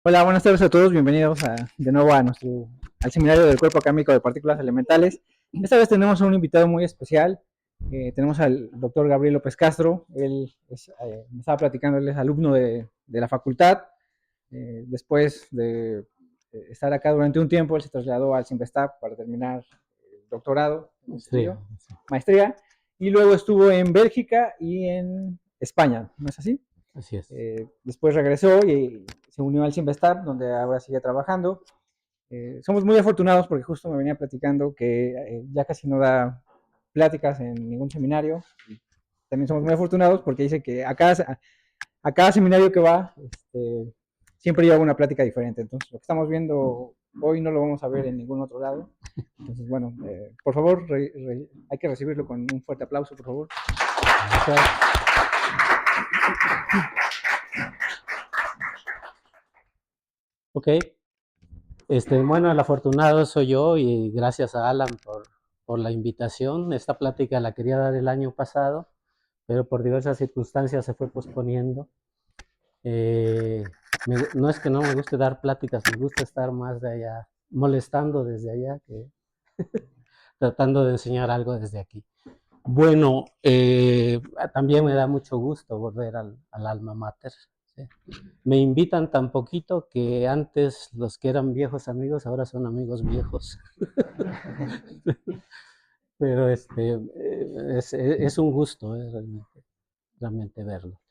Hola, buenas tardes a todos. Bienvenidos de nuevo al seminario del cuerpo académico de partículas elementales. Esta vez tenemos a un invitado muy especial. Tenemos al doctor Gabriel López Castro. Me estaba platicando, él es alumno de la facultad. Después de estar acá durante un tiempo, él se trasladó al CIMBESTAP para terminar el doctorado, Maestría. maestría, y luego estuvo en Bélgica y en España, ¿no es así? Así es. Después regresó y se unió al Simvestab, donde ahora sigue trabajando. Somos muy afortunados porque justo me venía platicando que ya casi no da pláticas en ningún seminario. También somos muy afortunados porque dice que a cada seminario que va, siempre lleva una plática diferente. Entonces, lo que estamos viendo hoy no lo vamos a ver en ningún otro lado. Entonces, bueno, por favor, hay que recibirlo con un fuerte aplauso, por favor. Gracias. Ok. Bueno, el afortunado soy yo y gracias a Alan por la invitación. Esta plática la quería dar el año pasado, pero por diversas circunstancias se fue posponiendo. No es que no me guste dar pláticas, me gusta estar más de allá, molestando desde allá que tratando de enseñar algo desde aquí. Bueno, también me da mucho gusto volver al alma mater. ¿Sí? Me invitan tan poquito que antes los que eran viejos amigos ahora son amigos viejos. Pero es un gusto realmente verlo.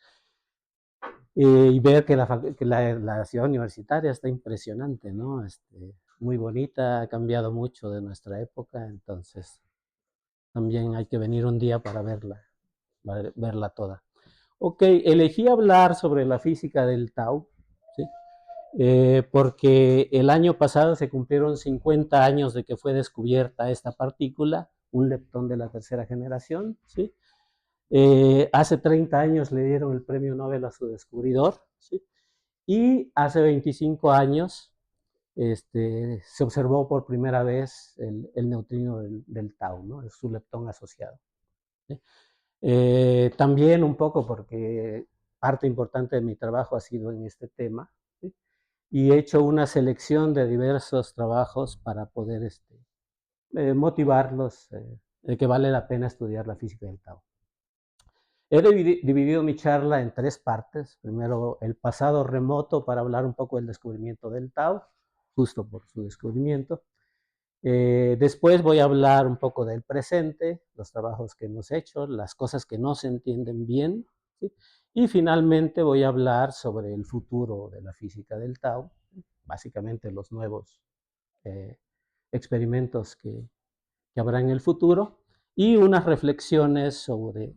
Y ver que la ciudad universitaria está impresionante, ¿no? Muy bonita, ha cambiado mucho de nuestra época, entonces también hay que venir un día para verla toda. Ok, elegí hablar sobre la física del Tau, ¿sí? Porque el año pasado se cumplieron 50 años de que fue descubierta esta partícula, un leptón de la tercera generación, ¿sí? Hace 30 años le dieron el premio Nobel a su descubridor, ¿sí? Y hace 25 años se observó por primera vez el neutrino del Tau, ¿no? Es su leptón asociado, ¿sí? También un poco porque parte importante de mi trabajo ha sido en este tema, ¿sí? Y he hecho una selección de diversos trabajos para poder motivarlos de que vale la pena estudiar la física del Tau. He dividido mi charla en tres partes. Primero, el pasado remoto para hablar un poco del descubrimiento del Tau, justo por su descubrimiento. Después voy a hablar un poco del presente, los trabajos que hemos hecho, las cosas que no se entienden bien, ¿sí? Y finalmente voy a hablar sobre el futuro de la física del Tau, básicamente los nuevos eh, experimentos que habrá en el futuro y unas reflexiones sobre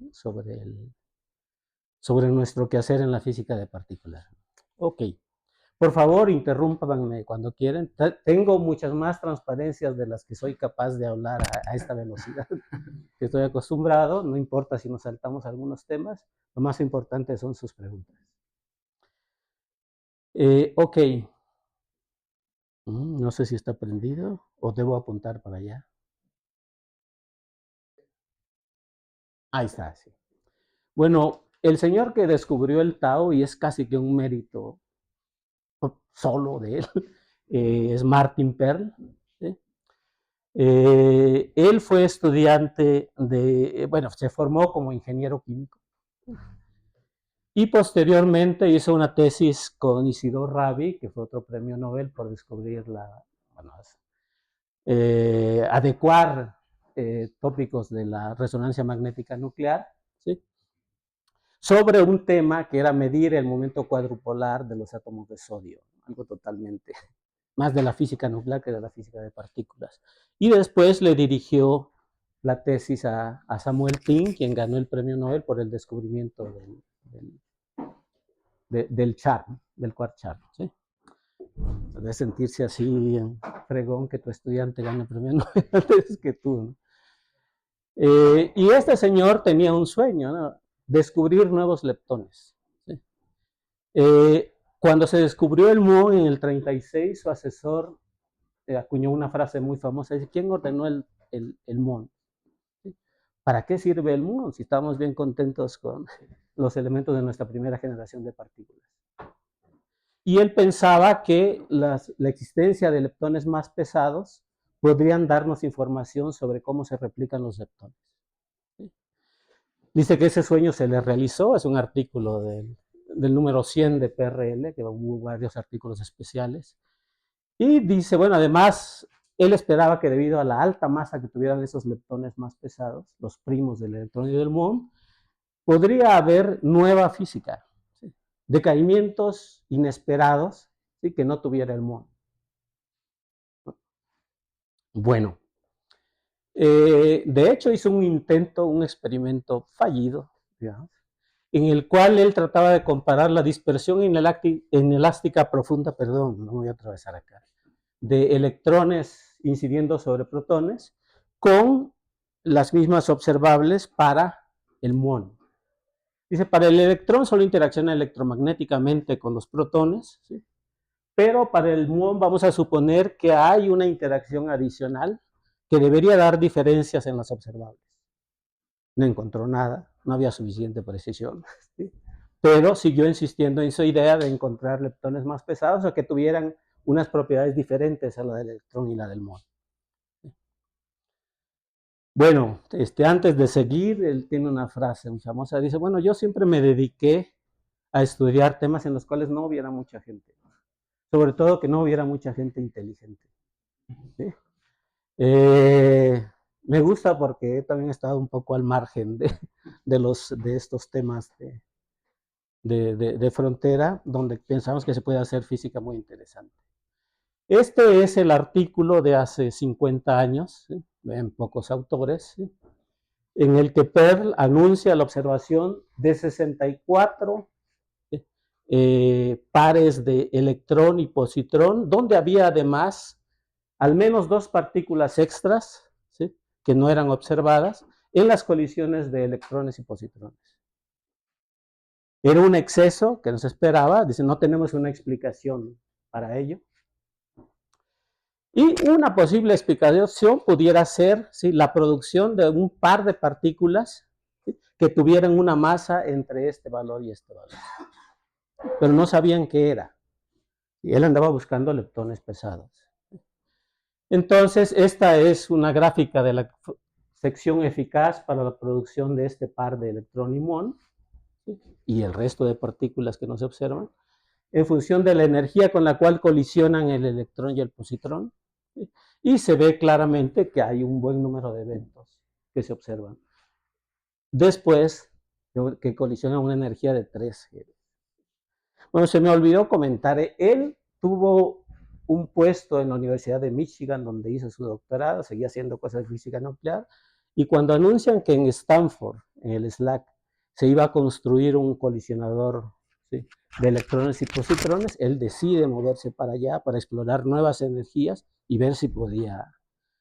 nuestro quehacer en la física de partículas. Ok. Por favor, interrúmpanme cuando quieren. Tengo muchas más transparencias de las que soy capaz de hablar a esta velocidad que estoy acostumbrado. No importa si nos saltamos algunos temas. Lo más importante son sus preguntas. Ok. No sé si está prendido o debo apuntar para allá. Ahí está, sí. Bueno, el señor que descubrió el Tao, y es casi que un mérito solo de él, es Martin Perl, ¿sí? Él fue estudiante bueno, se formó como ingeniero químico y posteriormente hizo una tesis con Isidore Rabi, que fue otro premio Nobel por descubrir bueno, adecuar tópicos de la resonancia magnética nuclear, ¿sí? Sobre un tema que era medir el momento cuadrupolar de los átomos de sodio, algo totalmente más de la física nuclear que de la física de partículas. Y después le dirigió la tesis a Samuel Ting, quien ganó el premio Nobel por el descubrimiento del charm, del quark charm, ¿sí? Debe sentirse así fregón que tu estudiante gane el premio Nobel antes que tú, ¿no? Y este señor tenía un sueño, ¿no? Descubrir nuevos leptones, ¿sí? Cuando se descubrió el muón en el 36, su asesor acuñó una frase muy famosa, dice, ¿quién ordenó el muón? ¿Sí? ¿Para qué sirve el muón si estamos bien contentos con los elementos de nuestra primera generación de partículas? y él pensaba que la existencia de leptones más pesados podrían darnos información sobre cómo se replican los leptones. Dice que ese sueño se le realizó, es un artículo del número 100 de PRL, que hubo varios artículos especiales, y dice, bueno, además, él esperaba que debido a la alta masa que tuvieran esos leptones más pesados, los primos del electrón y del muón, podría haber nueva física, ¿sí? Decaimientos inesperados, ¿sí? Que no tuviera el muón. Bueno, de hecho hizo un intento, un experimento fallido, digamos, en el cual él trataba de comparar la dispersión inelástica profunda, perdón, no voy a atravesar acá, de electrones incidiendo sobre protones con las mismas observables para el muón. Dice, para el electrón solo interacciona electromagnéticamente con los protones, ¿sí? Pero para el muón vamos a suponer que hay una interacción adicional que debería dar diferencias en las observables. No encontró nada, no había suficiente precisión, ¿sí? Pero siguió insistiendo en su idea de encontrar leptones más pesados o que tuvieran unas propiedades diferentes a la del electrón y la del muón. Bueno, antes de seguir, él tiene una frase muy famosa, dice, bueno, yo siempre me dediqué a estudiar temas en los cuales no hubiera mucha gente, sobre todo que no hubiera mucha gente inteligente, ¿sí? Me gusta porque he también estado un poco al margen de estos temas de frontera, donde pensamos que se puede hacer física muy interesante. Este es el artículo de hace 50 años, ¿sí? En pocos autores, ¿sí? En el que Pearl anuncia la observación de 64 pares de electrón y positrón, donde había además al menos 2 partículas extras, ¿sí? Que no eran observadas en las colisiones de electrones y positrones. Era un exceso que no se esperaba, dice, no tenemos una explicación para ello. Y una posible explicación pudiera ser, ¿sí? La producción de un par de partículas, ¿sí? Que tuvieran una masa entre este valor y este valor. Pero no sabían qué era. Y él andaba buscando leptones pesados. Entonces, esta es una gráfica de la sección eficaz para la producción de este par de electrón y muón, ¿sí? Y el resto de partículas que no se observan, en función de la energía con la cual colisionan el electrón y el positrón, ¿sí? Y se ve claramente que hay un buen número de eventos que se observan. Después, que colisionan una energía de 3 G. Bueno, se me olvidó comentar, él tuvo un puesto en la Universidad de Michigan donde hizo su doctorado, seguía haciendo cosas de física nuclear, y cuando anuncian que en Stanford, en el SLAC, se iba a construir un colisionador, ¿sí? De electrones y positrones, él decide moverse para allá para explorar nuevas energías y ver si podía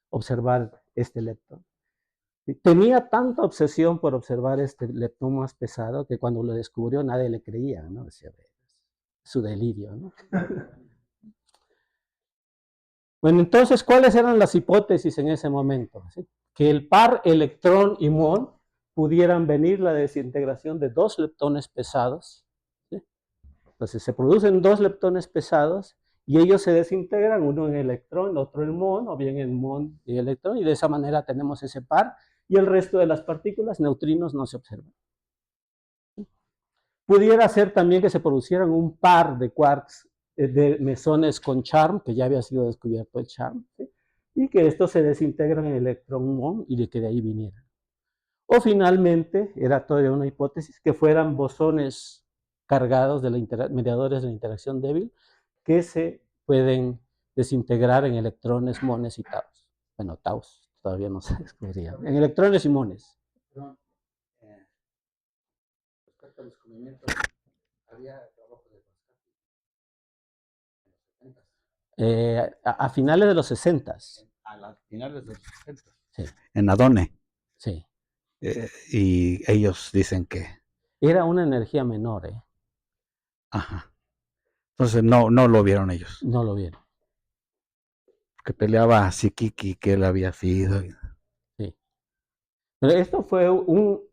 observar este leptón. Tenía tanta obsesión por observar este leptón más pesado que cuando lo descubrió nadie le creía, ¿no? Decía, su delirio, ¿no? Bueno, entonces, ¿cuáles eran las hipótesis en ese momento? ¿Sí? Que el par electrón y muón pudieran venir la desintegración de 2 leptones pesados, ¿sí? Entonces se producen 2 leptones pesados y ellos se desintegran, uno en electrón, otro en muón, o bien en muón y electrón, y de esa manera tenemos ese par, y el resto de las partículas, neutrinos, no se observan. Pudiera ser también que se producieran un par de quarks de mesones con charm, que ya había sido descubierto el charm, ¿sí? Y que estos se desintegran en electrón-muón y de que de ahí vinieran. O finalmente, era todavía una hipótesis, que fueran bosones cargados de mediadores de la interacción débil que se pueden desintegrar en electrones, mones y taus. Bueno, taus todavía no se descubriría. En electrones y mones. Respecto a los descubrimientos, había trabajo de a finales de los 60. A finales de los 60. Sí. En Adone. Sí. Y ellos dicen que... Era una energía menor, ¿eh? Ajá. Entonces no lo vieron ellos. No lo vieron. Que peleaba a Sikiki, que él había sido. Sí. Pero esto fue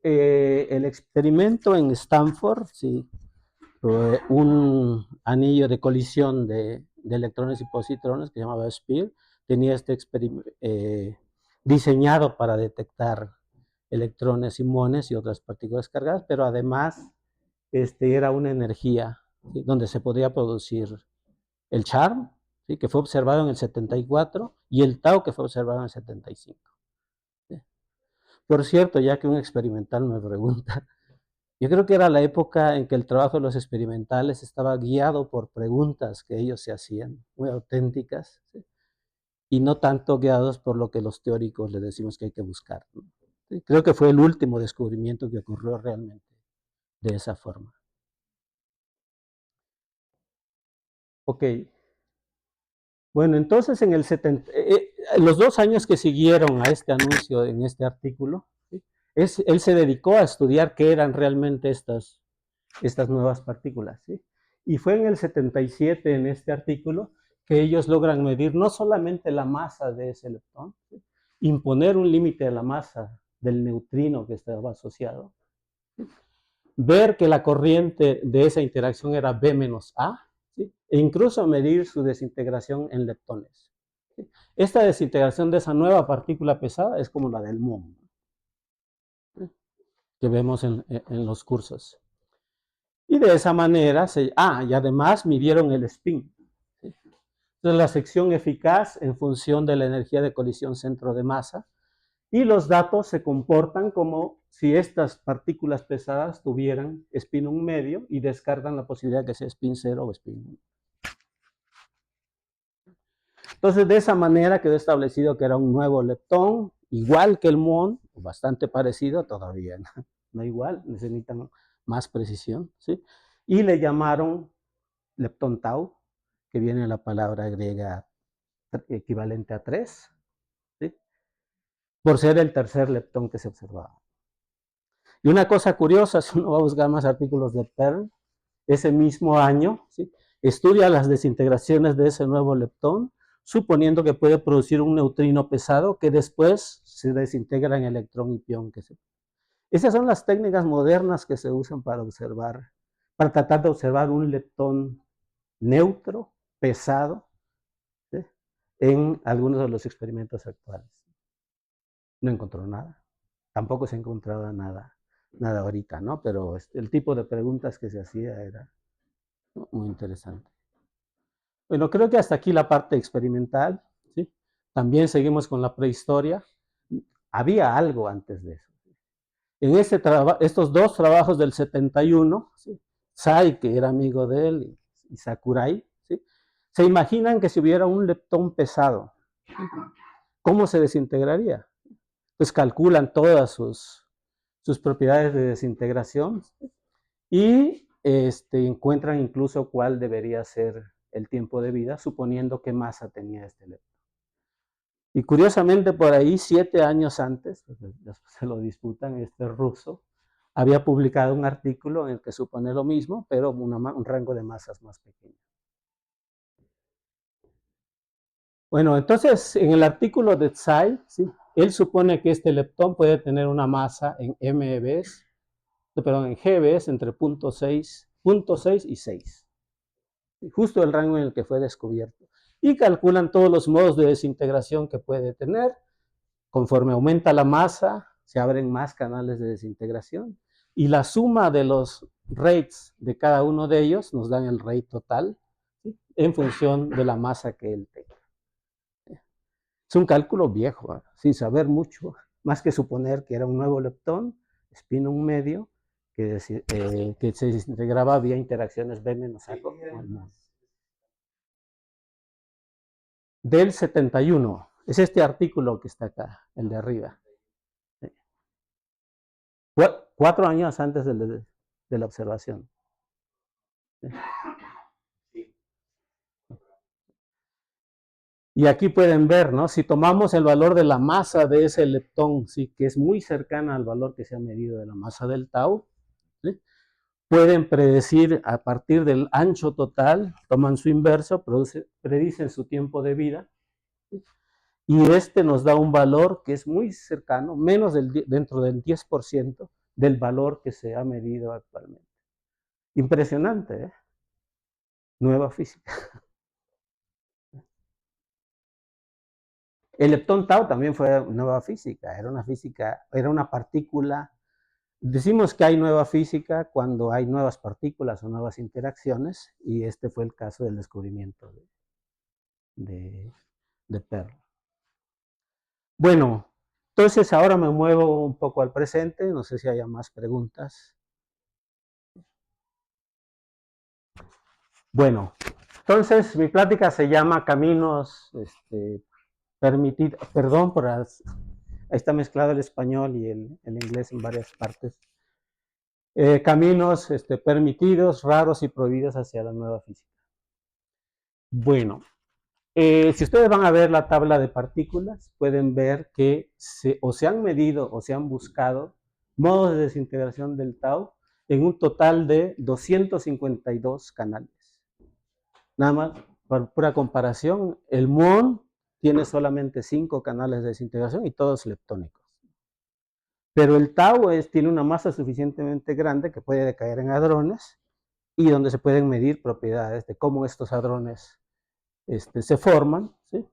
el experimento en Stanford, sí. un anillo de colisión de electrones y positrones que se llamaba SPIR. Tenía diseñado para detectar electrones y muones y otras partículas cargadas, pero además era una energía, ¿sí?, donde se podía producir el CHARM, ¿sí?, que fue observado en el 74, y el tau, que fue observado en el 75. ¿Sí? Por cierto, ya que un experimental me pregunta, yo creo que era la época en que el trabajo de los experimentales estaba guiado por preguntas que ellos se hacían, muy auténticas, ¿sí?, y no tanto guiados por lo que los teóricos le decimos que hay que buscar, ¿no? ¿Sí? Creo que fue el último descubrimiento que ocurrió realmente de esa forma. Ok. Bueno, entonces en el 70, los 2 años que siguieron a este anuncio en este artículo, ¿sí?, él se dedicó a estudiar qué eran realmente estas nuevas partículas, ¿sí? Y fue en el 77, en este artículo, que ellos logran medir no solamente la masa de ese electrón, ¿sí?, imponer un límite a la masa del neutrino que estaba asociado, ¿sí?, ver que la corriente de esa interacción era B menos A, ¿sí?, e incluso medir su desintegración en leptones, ¿sí? Esta desintegración de esa nueva partícula pesada es como la del muon, ¿sí?, que vemos en los cursos. Y de esa manera, y además midieron el spin, ¿sí? Entonces, la sección eficaz en función de la energía de colisión centro de masa, y los datos se comportan como si estas partículas pesadas tuvieran spin 1 medio y descartan la posibilidad de que sea spin 0 o spin 1. Entonces, de esa manera quedó establecido que era un nuevo leptón, igual que el muon, bastante parecido, todavía no igual, necesitan más precisión, ¿sí? Y le llamaron leptón tau, que viene de la palabra griega equivalente a 3, ¿sí?, por ser el tercer leptón que se observaba. Y una cosa curiosa, si uno va a buscar más artículos de Perl, ese mismo año, ¿sí?, estudia las desintegraciones de ese nuevo leptón, suponiendo que puede producir un neutrino pesado que después se desintegra en electrón y pión. Esas son las técnicas modernas que se usan para observar, para tratar de observar un leptón neutro, pesado, ¿sí?, en algunos de los experimentos actuales. No encontró nada. Tampoco se ha encontrado nada ahorita, ¿no? Pero el tipo de preguntas que se hacía era, ¿no?, muy interesante. Bueno, creo que hasta aquí la parte experimental, ¿sí? También seguimos con la prehistoria. Había algo antes de eso. En estos 2 trabajos del 71, ¿sí?, Tsai, que era amigo de él, y Sakurai, ¿sí?, se imaginan que si hubiera un leptón pesado, ¿cómo se desintegraría? Pues calculan todas sus propiedades de desintegración, ¿sí?, y encuentran incluso cuál debería ser el tiempo de vida, suponiendo qué masa tenía este leptón. Y curiosamente, por ahí, 7 años antes, después se lo disputan, este ruso había publicado un artículo en el que supone lo mismo, pero un rango de masas más pequeño. Bueno, entonces, en el artículo de Tsai, ¿sí?, él supone que este leptón puede tener una masa en MeVs, perdón, en GeVs entre 0.6 y 6. Justo el rango en el que fue descubierto. Y calculan todos los modos de desintegración que puede tener. Conforme aumenta la masa, se abren más canales de desintegración. Y la suma de los rates de cada uno de ellos nos dan el rate total, ¿sí?, en función de la masa que él tenga. Es un cálculo viejo, sin saber mucho, más que suponer que era un nuevo leptón, spin 1 medio, que se desintegraba vía interacciones B-A con el muon. Del 71, es este artículo que está acá, el de arriba. 4 años antes de la observación. Y aquí pueden ver, ¿no?, si tomamos el valor de la masa de ese leptón, ¿sí?, que es muy cercana al valor que se ha medido de la masa del tau, ¿sí?, pueden predecir a partir del ancho total, toman su inverso, predicen su tiempo de vida, ¿sí?, y nos da un valor que es muy cercano, dentro del 10% del valor que se ha medido actualmente. Impresionante, ¿eh? Nueva física. El leptón tau también fue nueva física, era una partícula. Decimos que hay nueva física cuando hay nuevas partículas o nuevas interacciones, y este fue el caso del descubrimiento de Perl. Bueno, entonces ahora me muevo un poco al presente, no sé si haya más preguntas. Bueno, entonces mi plática se llama Caminos permitidos, perdón por ahí está mezclado el español y el inglés en varias partes. Caminos permitidos, raros y prohibidos hacia la nueva física. Bueno, si ustedes van a ver la tabla de partículas, pueden ver que se han medido o se han buscado modos de desintegración del tau en un total de 252 canales. Nada más, por pura comparación, el muón tiene solamente 5 canales de desintegración y todos leptónicos. Pero el tau tiene una masa suficientemente grande que puede decaer en hadrones y donde se pueden medir propiedades de cómo estos hadrones se forman, ¿sí?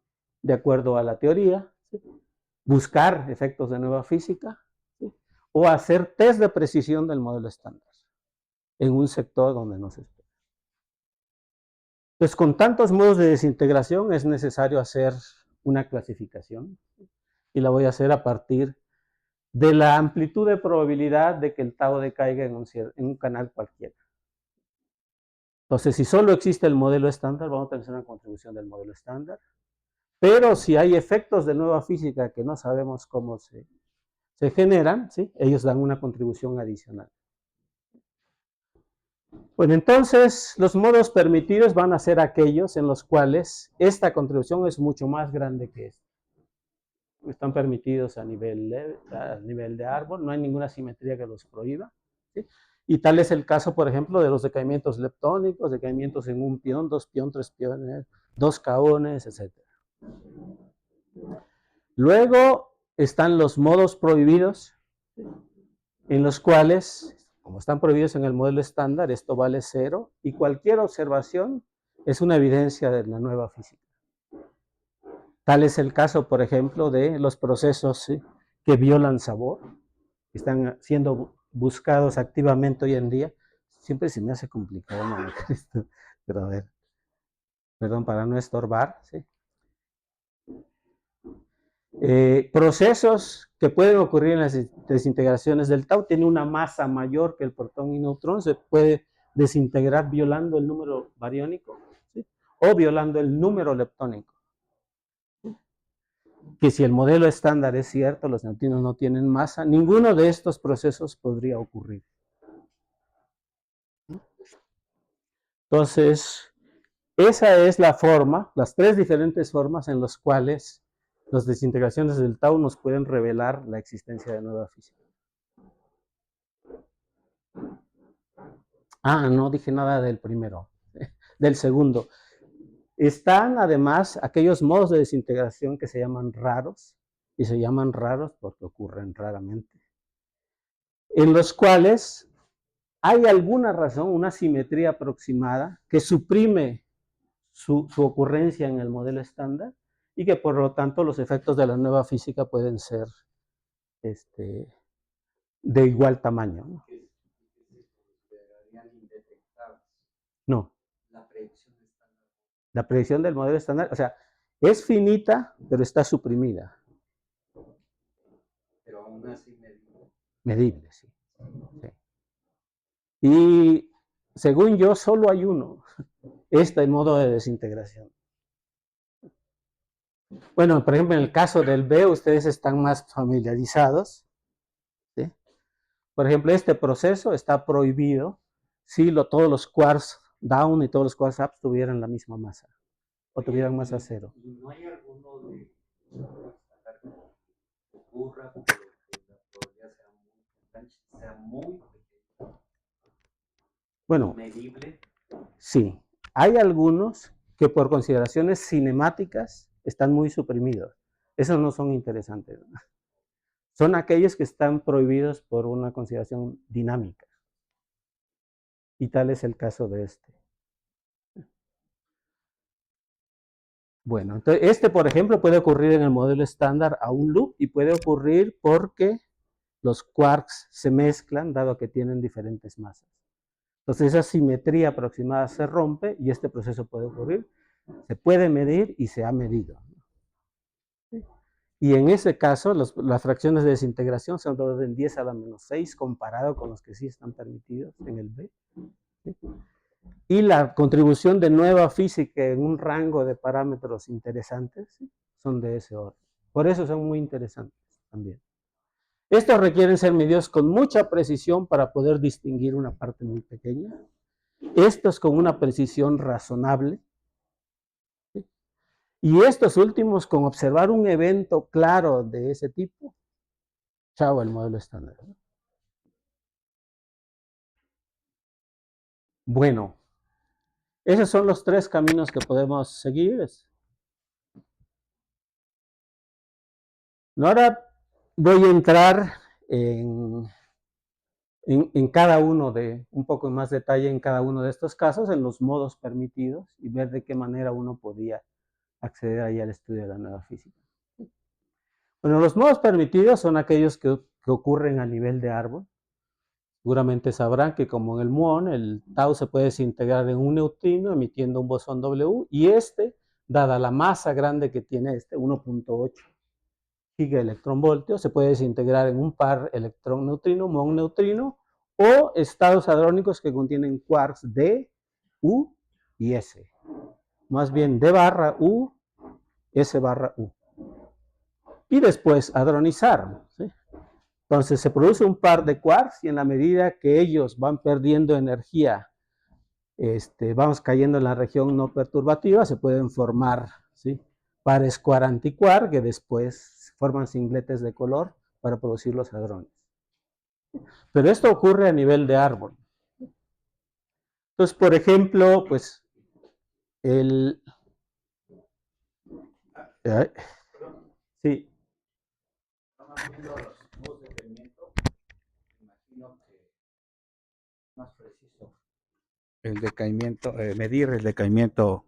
De acuerdo a la teoría, ¿sí? Buscar efectos de nueva física, ¿sí? O hacer test de precisión del modelo estándar en un sector donde no se espera. Entonces, con tantos modos de desintegración es necesario hacer una clasificación, ¿sí? Y la voy a hacer a partir de la amplitud de probabilidad de que el tau decaiga en un canal cualquiera. Entonces, si solo existe el modelo estándar, vamos a tener una contribución del modelo estándar. Pero si hay efectos de nueva física que no sabemos cómo se generan, ¿sí? Ellos dan una contribución adicional. Bueno, entonces los modos permitidos van a ser aquellos en los cuales esta contribución es mucho más grande que esta. Están permitidos a nivel de árbol, no hay ninguna simetría que los prohíba, ¿sí? Y tal es el caso, por ejemplo, de los decaimientos leptónicos, decaimientos en un pión, 2 pión, 3 piones, 2 kaones, etc. Luego están los modos prohibidos, en los cuales, como están prohibidos en el modelo estándar, esto vale 0, y cualquier observación es una evidencia de la nueva física. Tal es el caso, por ejemplo, de los procesos, ¿sí?, que violan sabor, que están siendo buscados activamente hoy en día. Siempre se me hace complicado manejar esto, pero a ver, perdón, para no estorbar, ¿sí? Procesos que pueden ocurrir en las desintegraciones del tau tienen una masa mayor que el protón y neutrón, se puede desintegrar violando el número bariónico, ¿sí?, o violando el número leptónico. Que si el modelo estándar es cierto, los neutrinos no tienen masa, ninguno de estos procesos podría ocurrir. Entonces, esa es la forma, las 3 diferentes formas en las cuales las desintegraciones del tau nos pueden revelar la existencia de nueva física. Ah, no dije nada del primero, del segundo. Están además aquellos modos de desintegración que se llaman raros, y se llaman raros porque ocurren raramente, en los cuales hay alguna razón, una simetría aproximada que suprime su ocurrencia en el modelo estándar y que por lo tanto los efectos de la nueva física pueden ser de igual tamaño, ¿no? No. La predicción del modelo estándar, o sea, es finita, pero está suprimida. Pero aún así medible. Medible, sí. Sí. Y según yo, solo hay uno, este modo de desintegración. Bueno, por ejemplo, en el caso del B, ustedes están más familiarizados, ¿sí? Por ejemplo, este proceso está prohibido si todos los quarks down y todos los quarks up tuvieran la misma masa, o tuvieran masa 0. ¿Y no hay alguno de estándar que ocurra, pero que la probabilidad sea muy pequeña? Bueno, Medible. sí, hay algunos que por consideraciones cinemáticas están muy suprimidos. Esos no son interesantes, ¿no? Son aquellos que están prohibidos por una consideración dinámica. Y tal es el caso de este. Bueno, entonces este, por ejemplo, puede ocurrir en el modelo estándar a un loop y puede ocurrir porque los quarks se mezclan, dado que tienen diferentes masas. Entonces esa simetría aproximada se rompe y este proceso puede ocurrir. Se puede medir y se ha medido. Y en ese caso, las fracciones de desintegración son de orden 10 a la menos 6 comparado con los que sí están permitidos en el B. ¿Sí? Y la contribución de nueva física en un rango de parámetros interesantes, ¿sí?, son de ese orden. Por eso son muy interesantes también. Estos requieren ser medidos con mucha precisión para poder distinguir una parte muy pequeña. Estos con una precisión razonable. ¿Sí? Y estos últimos con observar un evento claro de ese tipo. Chao, el modelo estándar. Bueno, esos son los tres caminos que podemos seguir. Ahora voy a entrar en cada uno un poco más detalle en cada uno de estos casos, en los modos permitidos y ver de qué manera uno podía acceder ahí al estudio de la nueva física. Bueno, los modos permitidos son aquellos que ocurren a nivel de árbol. Seguramente sabrán que como en el muón, el tau se puede desintegrar en un neutrino emitiendo un bosón W y dada la masa grande que tiene 1.8 gigaelectronvoltios, se puede desintegrar en un par electrón-neutrino, muón-neutrino, o estados hadrónicos que contienen quarks D, U y S. Más bien D barra U, S barra U. Y después hadronizar, ¿sí? Entonces se produce un par de quarks y en la medida que ellos van perdiendo energía, vamos cayendo en la región no perturbativa, se pueden formar, ¿sí?, pares quark-antiquark que después forman singletes de color para producir los hadrones. Pero esto ocurre a nivel de árbol. Entonces, por ejemplo, pues sí. Estamos viendo los modos de decaimiento. Imagino que más preciso. El decaimiento, medir el decaimiento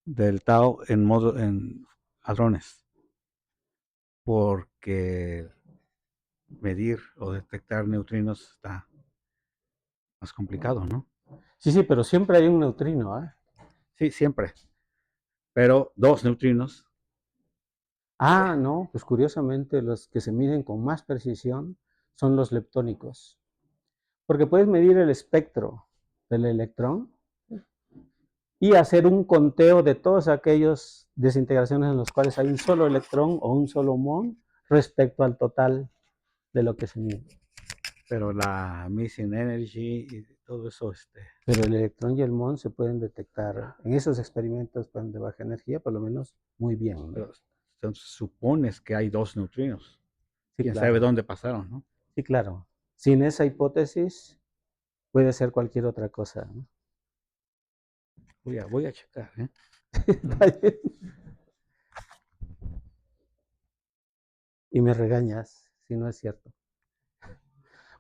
del tau en hadrones. Porque medir o detectar neutrinos está más complicado, ¿no? Sí, pero siempre hay un neutrino, ¿eh? Sí, siempre. Pero dos neutrinos. Ah, no, pues curiosamente los que se miden con más precisión son los leptónicos. Porque puedes medir el espectro del electrón y hacer un conteo de todas aquellas desintegraciones en las cuales hay un solo electrón o un solo muón respecto al total de lo que se mide. Pero la missing energy y todo eso, Pero el electrón y el muón se pueden detectar en esos experimentos de baja energía, por lo menos, muy bien, ¿no? Pero entonces supones que hay dos neutrinos. Sí, Quién claro. sabe dónde pasaron, ¿no? Sí, claro. Sin esa hipótesis, puede ser cualquier otra cosa, ¿no? Voy a checar, ¿eh? Está bien. Y me regañas si no es cierto.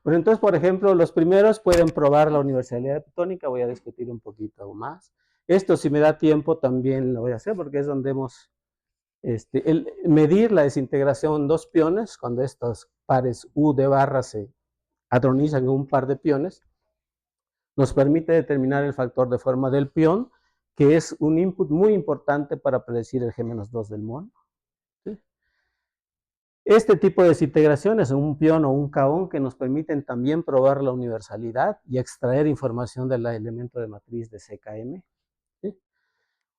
Bueno, entonces, por ejemplo, los primeros pueden probar la universalidad leptónica. Voy a discutir un poquito más. Esto, si me da tiempo, también lo voy a hacer porque es donde hemos medir la desintegración en dos piones, cuando estos pares U de barra se hadronizan en un par de piones, nos permite determinar el factor de forma del pión, que es un input muy importante para predecir el G-2 del muón. ¿Sí? Este tipo de desintegraciones, un pión o un kaón, que nos permiten también probar la universalidad y extraer información del elemento de matriz de CKM. ¿Sí?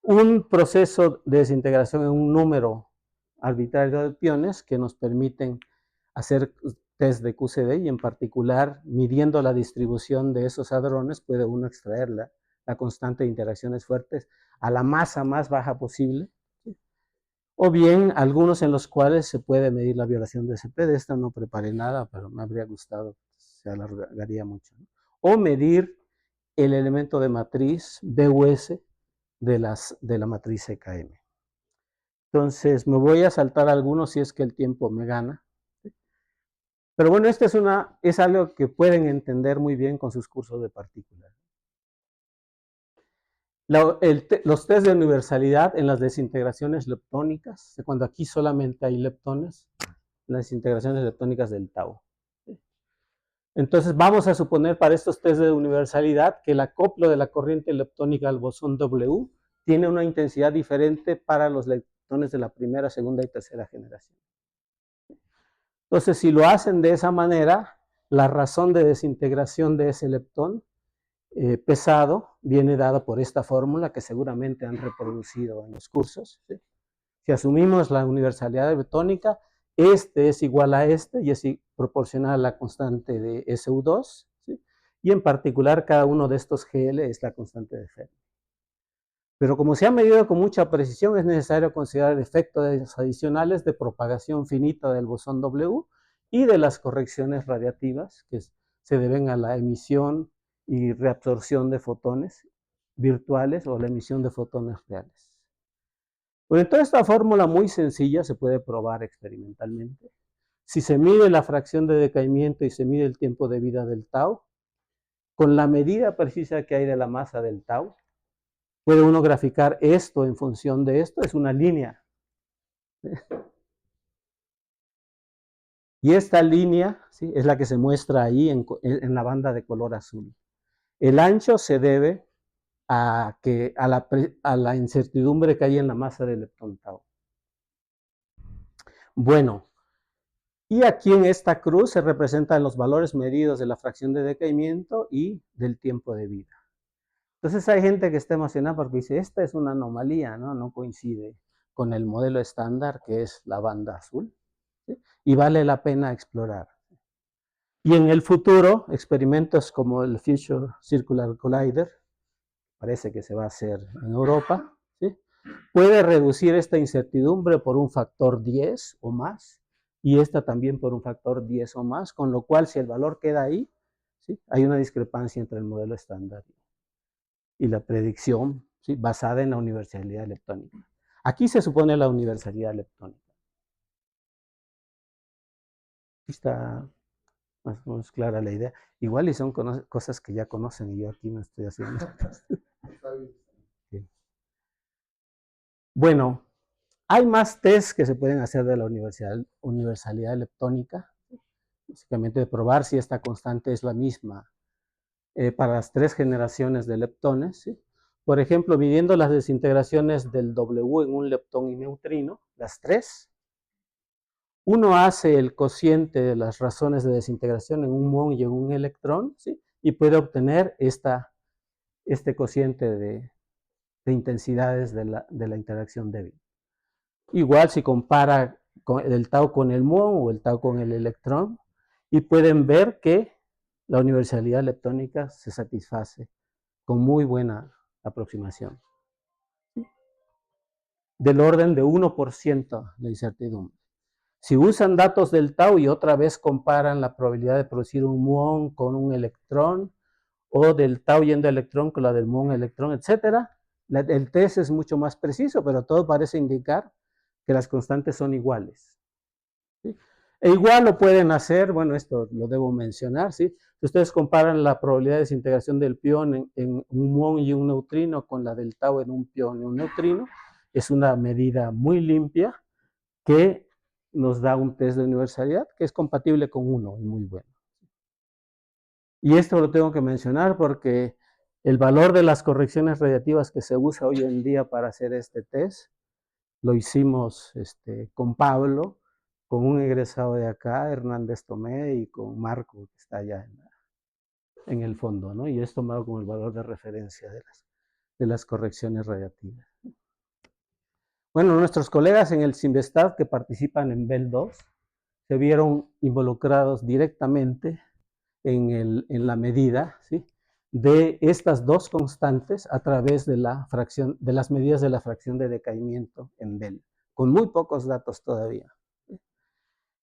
Un proceso de desintegración en un número arbitrario de piones que nos permiten hacer test de QCD y en particular midiendo la distribución de esos hadrones puede uno extraer la constante de interacciones fuertes a la masa más baja posible, ¿sí? O bien algunos en los cuales se puede medir la violación de SP. De esta no preparé nada, pero me habría gustado, se alargaría mucho, ¿no? O medir el elemento de matriz BUS de la matriz CKM. Entonces me voy a saltar algunos si es que el tiempo me gana. Pero bueno, esto es algo que pueden entender muy bien con sus cursos de partículas. Los test de universalidad en las desintegraciones leptónicas, cuando aquí solamente hay leptones, las desintegraciones leptónicas del tau. Entonces vamos a suponer para estos test de universalidad que el acoplo de la corriente leptónica al bosón W tiene una intensidad diferente para los leptones de la primera, segunda y tercera generación. Entonces, si lo hacen de esa manera, la razón de desintegración de ese leptón pesado viene dada por esta fórmula que seguramente han reproducido en los cursos, ¿sí? Si asumimos la universalidad leptónica, este es igual a este y es proporcional a la constante de SU2, ¿sí? Y en particular cada uno de estos GL es la constante de Fermi. Pero como se ha medido con mucha precisión, es necesario considerar el efecto de adicionales de propagación finita del bosón W y de las correcciones radiativas que se deben a la emisión y reabsorción de fotones virtuales o la emisión de fotones reales. Bueno, entonces esta fórmula muy sencilla se puede probar experimentalmente. Si se mide la fracción de decaimiento y se mide el tiempo de vida del tau, con la medida precisa que hay de la masa del tau, puede uno graficar esto en función de esto, es una línea. Y esta línea, ¿sí?, es la que se muestra ahí en la banda de color azul. El ancho se debe a la incertidumbre que hay en la masa del leptón tau. Bueno, y aquí en esta cruz se representan los valores medidos de la fracción de decaimiento y del tiempo de vida. Entonces hay gente que está emocionada porque dice, esta es una anomalía, ¿no? No coincide con el modelo estándar que es la banda azul, ¿sí? Y vale la pena explorar. Y en el futuro, experimentos como el Future Circular Collider, parece que se va a hacer en Europa, ¿sí?, puede reducir esta incertidumbre por un factor 10 o más, y esta también por un factor 10 o más, con lo cual si el valor queda ahí, ¿sí?, hay una discrepancia entre el modelo estándar y la predicción, ¿sí?, basada en la universalidad leptónica. Aquí se supone la universalidad leptónica. Aquí está más o menos clara la idea. Igual y son cosas que ya conocen y yo aquí me estoy haciendo. Sí. Bueno, hay más tests que se pueden hacer de la universalidad leptónica, básicamente de probar si esta constante es la misma para las 3 generaciones de leptones, ¿sí? Por ejemplo, midiendo las desintegraciones del W en un leptón y neutrino, las 3, uno hace el cociente de las razones de desintegración en un muón y en un electrón, ¿sí?, y puede obtener este cociente de intensidades de la interacción débil. Igual si compara el tau con el muón o el tau con el electrón, y pueden ver que la universalidad leptónica se satisface con muy buena aproximación. Del orden de 1% de incertidumbre. Si usan datos del tau y otra vez comparan la probabilidad de producir un muón con un electrón, o del tau yendo a electrón con la del muón electrón, etc., el test es mucho más preciso, pero todo parece indicar que las constantes son iguales, ¿sí? E igual lo pueden hacer, bueno, esto lo debo mencionar, ¿sí? Si ustedes comparan la probabilidad de desintegración del pión en un muón y un neutrino con la del tau en un pión y un neutrino, es una medida muy limpia que nos da un test de universalidad que es compatible con 1 y muy bueno. Y esto lo tengo que mencionar porque el valor de las correcciones radiativas que se usa hoy en día para hacer este test, lo hicimos con Pablo, con un egresado de acá, Hernández Tomé, y con Marco, que está allá en el fondo, ¿no? Y es tomado como el valor de referencia de las correcciones radiativas. Bueno, nuestros colegas en el CIMVESTAT que participan en BEL 2 se vieron involucrados directamente en la medida, ¿sí?, de estas 2 constantes a través de las medidas de la fracción de decaimiento en BEL, con muy pocos datos todavía.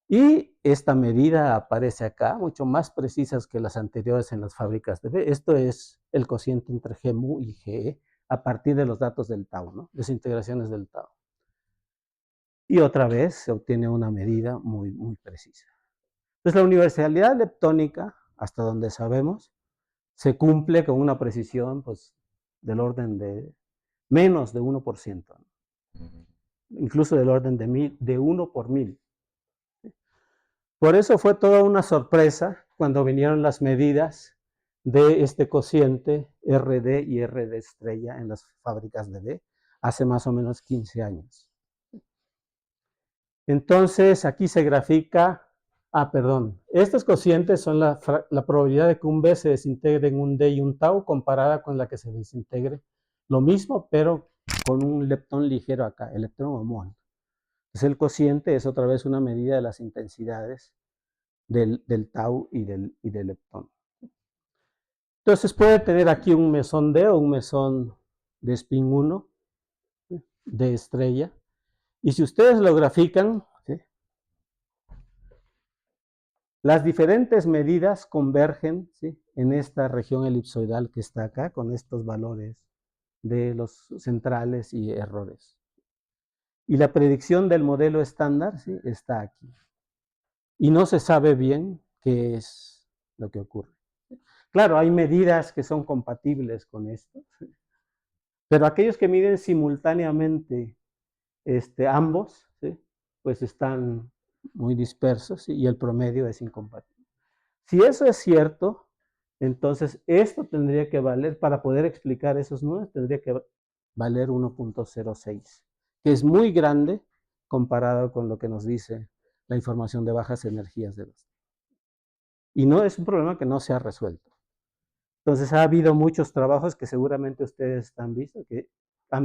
Y esta medida aparece acá, mucho más precisas que las anteriores en las fábricas de B. Esto es el cociente entre G mu y Ge a partir de los datos del tau, ¿no?, desintegraciones del tau. Y otra vez se obtiene una medida muy, muy precisa. Entonces, la universalidad leptónica, hasta donde sabemos, se cumple con una precisión pues, del orden de menos de 1%, incluso del orden de 1 por 1000. Por eso fue toda una sorpresa cuando vinieron las medidas de este cociente RD y RD estrella en las fábricas de B hace más o menos 15 años. Entonces, aquí se grafica, estos cocientes son la probabilidad de que un B se desintegre en un D y un tau comparada con la que se desintegre lo mismo, pero con un leptón ligero acá, electrón o mol. Entonces, el cociente es otra vez una medida de las intensidades del tau y del leptón. Entonces, puede tener aquí un mesón D o un mesón de spin 1 de estrella. Y si ustedes lo grafican, ¿sí?, las diferentes medidas convergen, ¿sí?, en esta región elipsoidal que está acá, con estos valores de los centrales y errores. Y la predicción del modelo estándar, ¿sí?, está aquí. Y no se sabe bien qué es lo que ocurre. Claro, hay medidas que son compatibles con esto, ¿sí?, pero aquellos que miden simultáneamente ambos, ¿sí?, pues están muy dispersos, ¿sí?, y el promedio es incompatible. Si eso es cierto, entonces esto tendría que valer, para poder explicar esos números, tendría que valer 1.06, que es muy grande comparado con lo que nos dice la información de bajas energías de los. Y no es un problema que no se ha resuelto. Entonces ha habido muchos trabajos que seguramente ustedes han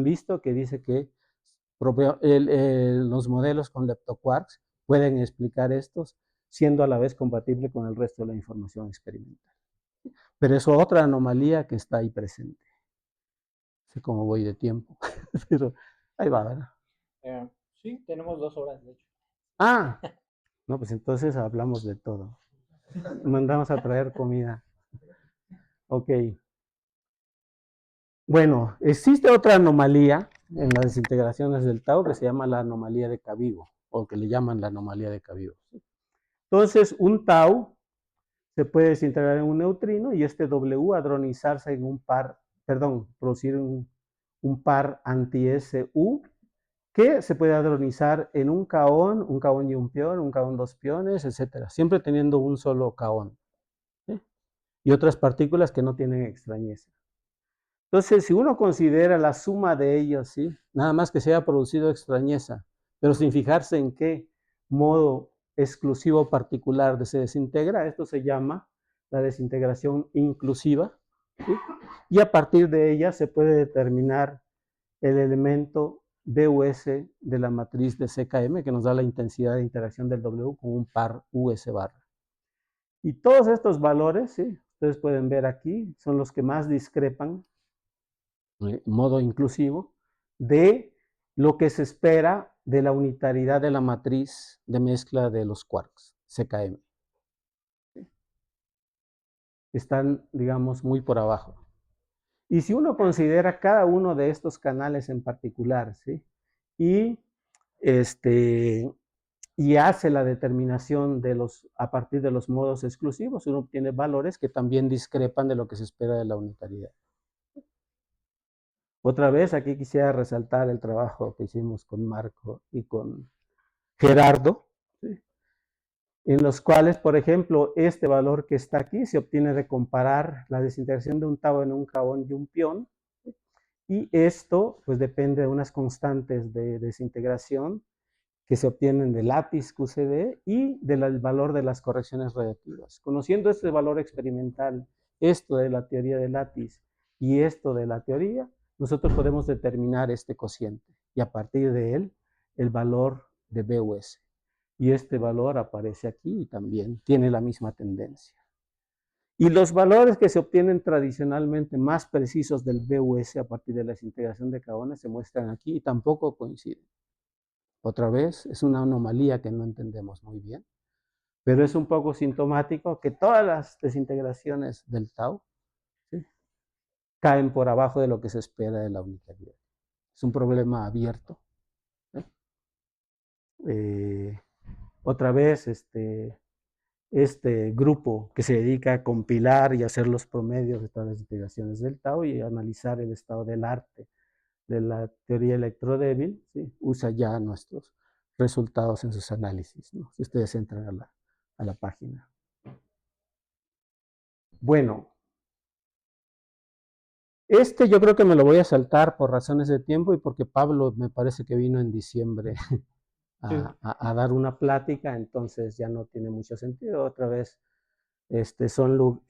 visto que dice que los modelos con leptoquarks pueden explicar estos, siendo a la vez compatible con el resto de la información experimental. Pero es otra anomalía que está ahí presente. No sé cómo voy de tiempo, pero ahí va, ¿verdad? Sí, tenemos 2 horas, de hecho. Ah, no, pues entonces hablamos de todo. Mandamos a traer comida. Ok. Bueno, existe otra anomalía en las desintegraciones del tau que se llama la anomalía de Cabigo, o que le llaman la anomalía de Cabigo. Entonces, un tau se puede desintegrar en un neutrino y este W hadronizarse en un par, producir un par anti-SU que se puede hadronizar en un kaón y un pión, un kaón 2 piones, etc. Siempre teniendo un solo kaón, ¿sí?, y otras partículas que no tienen extrañeza. Entonces, si uno considera la suma de ellos, ¿sí?, nada más que se haya producido extrañeza, pero sin fijarse en qué modo exclusivo particular se desintegra, esto se llama la desintegración inclusiva, ¿sí?, y a partir de ella se puede determinar el elemento BUS de la matriz de CKM, que nos da la intensidad de interacción del W con un par US barra. Y todos estos valores, ¿sí?, ustedes pueden ver aquí, son los que más discrepan, modo inclusivo, de lo que se espera de la unitariedad de la matriz de mezcla de los quarks, CKM. Están, digamos, muy por abajo. Y si uno considera cada uno de estos canales en particular, ¿sí?, y hace la determinación a partir de los modos exclusivos, uno obtiene valores que también discrepan de lo que se espera de la unitariedad. Otra vez, aquí quisiera resaltar el trabajo que hicimos con Marco y con Gerardo, ¿sí?, en los cuales, por ejemplo, este valor que está aquí se obtiene de comparar la desintegración de un tau en un kaón y un pión, ¿sí?, y esto pues depende de unas constantes de desintegración que se obtienen del látiz QCD y del valor de las correcciones radiactivas. Conociendo este valor experimental, esto de la teoría de látiz y esto de la teoría, nosotros podemos determinar este cociente y a partir de él el valor de BUS. Y este valor aparece aquí y también tiene la misma tendencia. Y los valores que se obtienen tradicionalmente más precisos del BUS a partir de la desintegración de kaones se muestran aquí y tampoco coinciden. Otra vez, es una anomalía que no entendemos muy bien, pero es un poco sintomático que todas las desintegraciones del tau, ¿sí?, caen por abajo de lo que se espera de la unitariedad. Es un problema abierto, ¿sí? Otra vez, este grupo que se dedica a compilar y hacer los promedios de todas las integraciones del tau y analizar el estado del arte de la teoría electrodébil, ¿sí? Usa ya nuestros resultados en sus análisis, ¿no? Si ustedes entran a la página. Bueno, este yo creo que me lo voy a saltar por razones de tiempo y porque Pablo me parece que vino en diciembre a dar una plática, entonces ya no tiene mucho sentido. Otra vez, son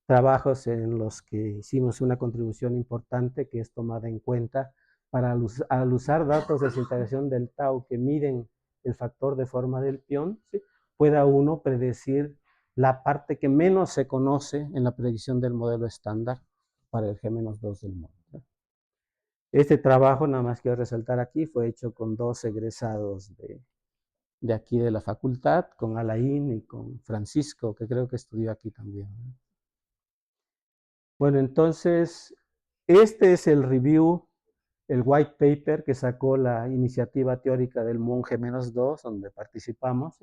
trabajos en los que hicimos una contribución importante que es tomada en cuenta para al usar datos de desintegración del tau que miden el factor de forma del pión, ¿sí? Pueda uno predecir la parte que menos se conoce en la predicción del modelo estándar para el G-2 del modo. Este trabajo, nada más quiero resaltar aquí, fue hecho con 2 egresados de aquí de la facultad, con Alain y con Francisco, que creo que estudió aquí también. Bueno, entonces, este es el review, el white paper que sacó la iniciativa teórica del MON G-2, donde participamos,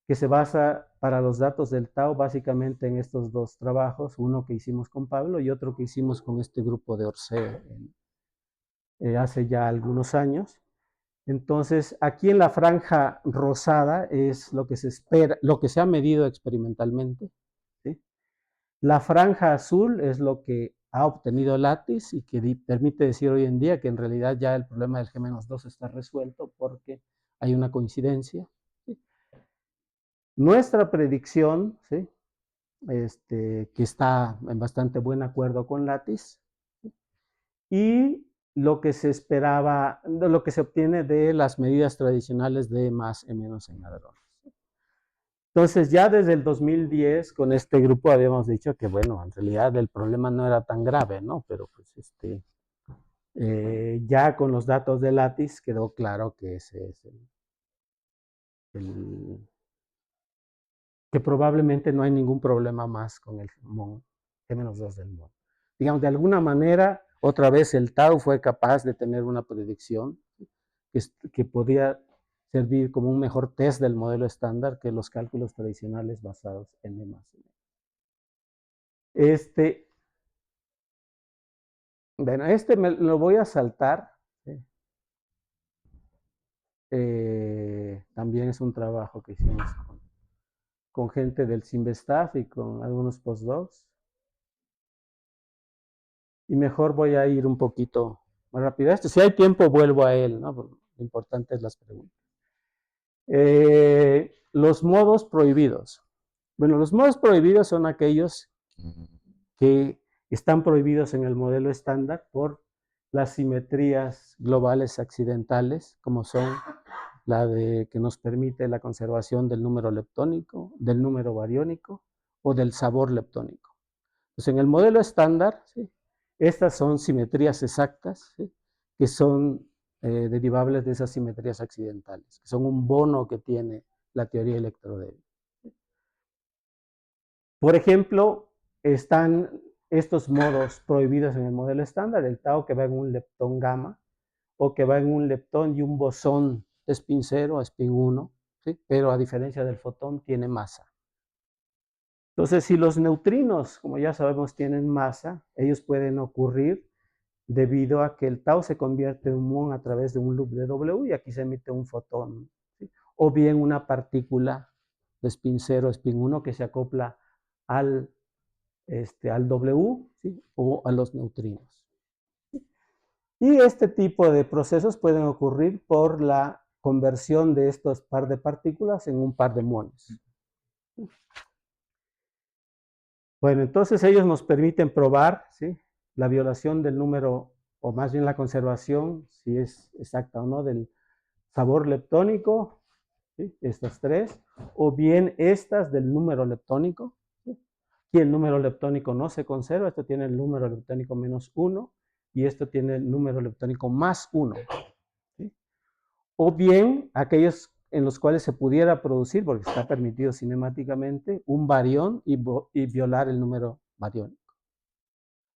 que se basa para los datos del tau básicamente en estos 2 trabajos, uno que hicimos con Pablo y otro que hicimos con este grupo de Orsay hace ya algunos años. Entonces, aquí en la franja rosada es lo que se espera, lo que se ha medido experimentalmente, ¿sí? La franja azul es lo que ha obtenido Lattice y que permite decir hoy en día que en realidad ya el problema del G-2 está resuelto porque hay una coincidencia, ¿sí? Nuestra predicción, ¿sí? Que está en bastante buen acuerdo con Lattice, ¿sí? Y lo que se esperaba, lo que se obtiene de las medidas tradicionales de más y menos en hadrones. Entonces, ya desde el 2010, con este grupo habíamos dicho que, bueno, en realidad el problema no era tan grave, ¿no? Pero pues ya con los datos de Lattice quedó claro que ese es que probablemente no hay ningún problema más con el G-2 del MON. Digamos, de alguna manera, otra vez el tau fue capaz de tener una predicción que podía servir como un mejor test del modelo estándar que los cálculos tradicionales basados en E más E. Bueno, me lo voy a saltar. ¿Sí? También es un trabajo que hicimos con gente del Simvestaff y con algunos postdocs. Y mejor voy a ir un poquito más rápido. Si hay tiempo, vuelvo a él, ¿no? Lo importante es las preguntas. Los modos prohibidos. Bueno, los modos prohibidos son aquellos que están prohibidos en el modelo estándar por las simetrías globales accidentales, como son la de que nos permite la conservación del número leptónico, del número bariónico o del sabor leptónico. Pues en el modelo estándar, ¿sí? Estas son simetrías exactas, ¿sí? Que son derivables de esas simetrías accidentales, que son un bono que tiene la teoría electrodébil. Por ejemplo, están estos modos prohibidos en el modelo estándar, el tau que va en un leptón gamma, o que va en un leptón y un bosón spin 0, spin 1, ¿sí? Pero a diferencia del fotón tiene masa. Entonces, si los neutrinos, como ya sabemos, tienen masa, ellos pueden ocurrir debido a que el tau se convierte en un muón a través de un loop de W y aquí se emite un fotón, ¿sí? O bien una partícula de spin 0, spin 1 que se acopla al W, ¿sí? O a los neutrinos. Y este tipo de procesos pueden ocurrir por la conversión de estos par de partículas en un par de muones. Bueno, entonces ellos nos permiten probar, ¿sí? La violación del número, o más bien la conservación, si es exacta o no, del sabor leptónico, ¿sí? Estas 3, o bien estas del número leptónico, ¿sí? Aquí el número leptónico no se conserva, esto tiene el número leptónico menos 1, y esto tiene el número leptónico más 1. ¿Sí? O bien aquellos en los cuales se pudiera producir, porque está permitido cinemáticamente, un barión y violar el número bariónico.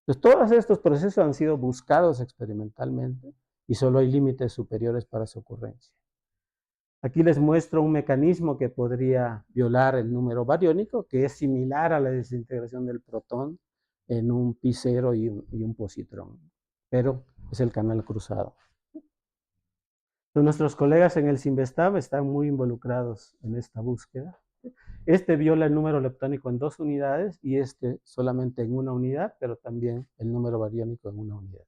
Entonces, todos estos procesos han sido buscados experimentalmente y solo hay límites superiores para su ocurrencia. Aquí les muestro un mecanismo que podría violar el número bariónico, que es similar a la desintegración del protón en un pi0 y un positrón, pero es el canal cruzado. Entonces, nuestros colegas en el CIMBESTAB están muy involucrados en esta búsqueda. Este viola el número leptónico en 2 unidades y este solamente en 1 unidad, pero también el número bariónico en 1 unidad.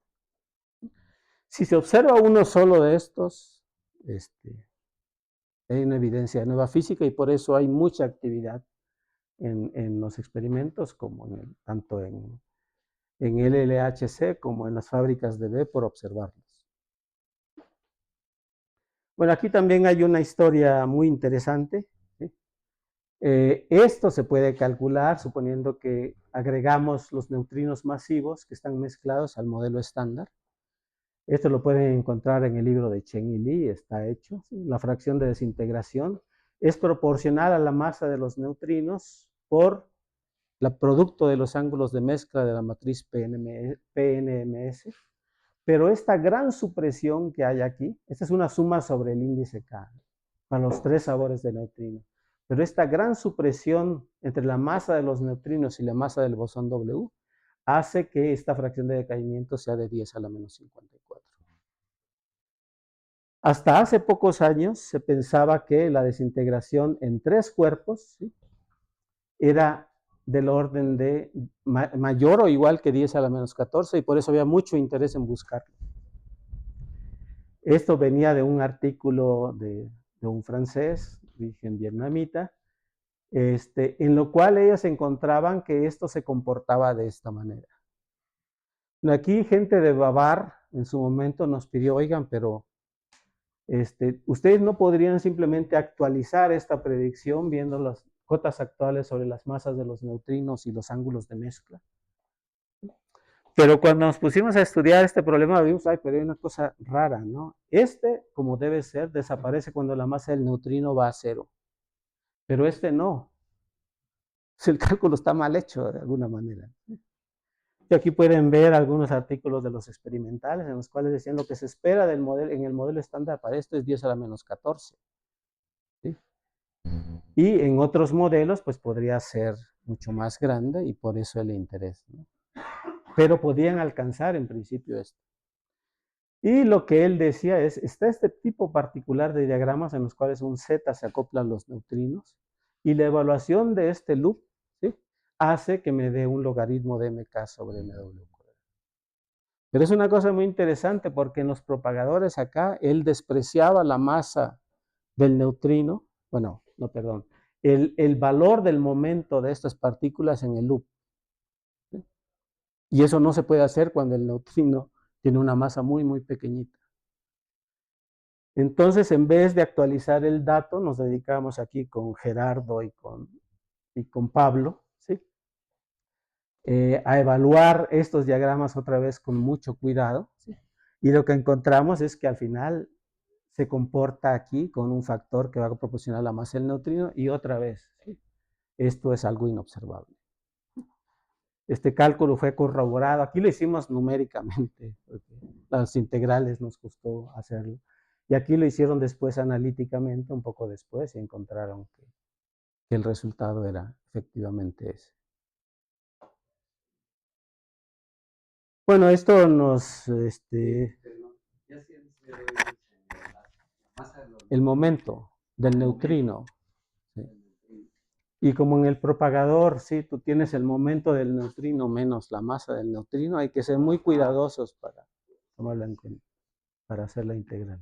Si se observa uno solo de estos, hay una evidencia de nueva física y por eso hay mucha actividad en los experimentos, como tanto en el LHC como en las fábricas de B, por observarlos. Bueno, aquí también hay una historia muy interesante, ¿sí? Esto se puede calcular suponiendo que agregamos los neutrinos masivos que están mezclados al modelo estándar. Esto lo pueden encontrar en el libro de Chen y Li, está hecho. ¿Sí? La fracción de desintegración es proporcional a la masa de los neutrinos por el producto de los ángulos de mezcla de la matriz PNMS. Pero esta gran supresión que hay aquí, esta es una suma sobre el índice K, para los 3 sabores de neutrino. Pero esta gran supresión entre la masa de los neutrinos y la masa del bosón W hace que esta fracción de decaimiento sea de 10 a la menos 54. Hasta hace pocos años se pensaba que la desintegración en 3 cuerpos, ¿sí?, era del orden de mayor o igual que 10 a la menos 14 y por eso había mucho interés en buscarlo. Esto venía de un artículo de un francés, de origen vietnamita, en lo cual ellos encontraban que esto se comportaba de esta manera. Aquí gente de Bavar en su momento nos pidió, oigan, pero ustedes no podrían simplemente actualizar esta predicción viendo las cotas actuales sobre las masas de los neutrinos y los ángulos de mezcla. Pero cuando nos pusimos a estudiar este problema, vimos, ay, pero hay una cosa rara, ¿no? Como debe ser, desaparece cuando la masa del neutrino va a 0. Pero no. El cálculo está mal hecho de alguna manera. Y aquí pueden ver algunos artículos de los experimentales en los cuales decían lo que se espera en el modelo estándar para esto es 10 a la menos 14. ¿Sí? Y en otros modelos, pues podría ser mucho más grande y por eso el interés, ¿no? Pero podían alcanzar en principio esto. Y lo que él decía es, está este tipo particular de diagramas en los cuales un Z se acoplan los neutrinos y la evaluación de este loop, ¿sí?, hace que me dé un logaritmo de MK sobre MW. Pero es una cosa muy interesante porque en los propagadores acá él despreciaba la masa del neutrino, bueno, no, perdón, el valor del momento de estas partículas en el loop. ¿Sí? Y eso no se puede hacer cuando el neutrino tiene una masa muy, muy pequeñita. Entonces, en vez de actualizar el dato, nos dedicamos aquí con Gerardo y con Pablo, ¿sí?, a evaluar estos diagramas otra vez con mucho cuidado, ¿sí? Y lo que encontramos es que al final se comporta aquí con un factor que va a proporcionar la masa del neutrino y otra vez, ¿sí?, esto es algo inobservable. Este cálculo fue corroborado, aquí lo hicimos numéricamente, porque las integrales nos costó hacerlo, y aquí lo hicieron después analíticamente, un poco después, y encontraron que el resultado era efectivamente ese. Bueno, esto nos, el momento del neutrino, ¿sí? Y como en el propagador, sí, tú tienes el momento del neutrino menos la masa del neutrino, hay que ser muy cuidadosos para tomarla en cuenta, para hacer la integral.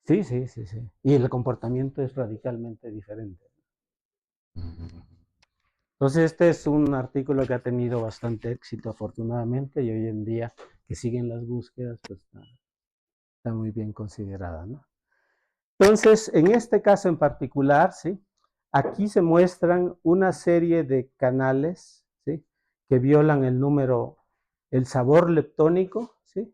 Sí, sí, sí, sí. Y el comportamiento es radicalmente diferente. Entonces, este es un artículo que ha tenido bastante éxito, afortunadamente, y hoy en día que siguen las búsquedas, pues está muy bien considerada, ¿no? Entonces, en este caso en particular, ¿sí?, aquí se muestran una serie de canales, ¿sí?, que violan el sabor leptónico, ¿sí?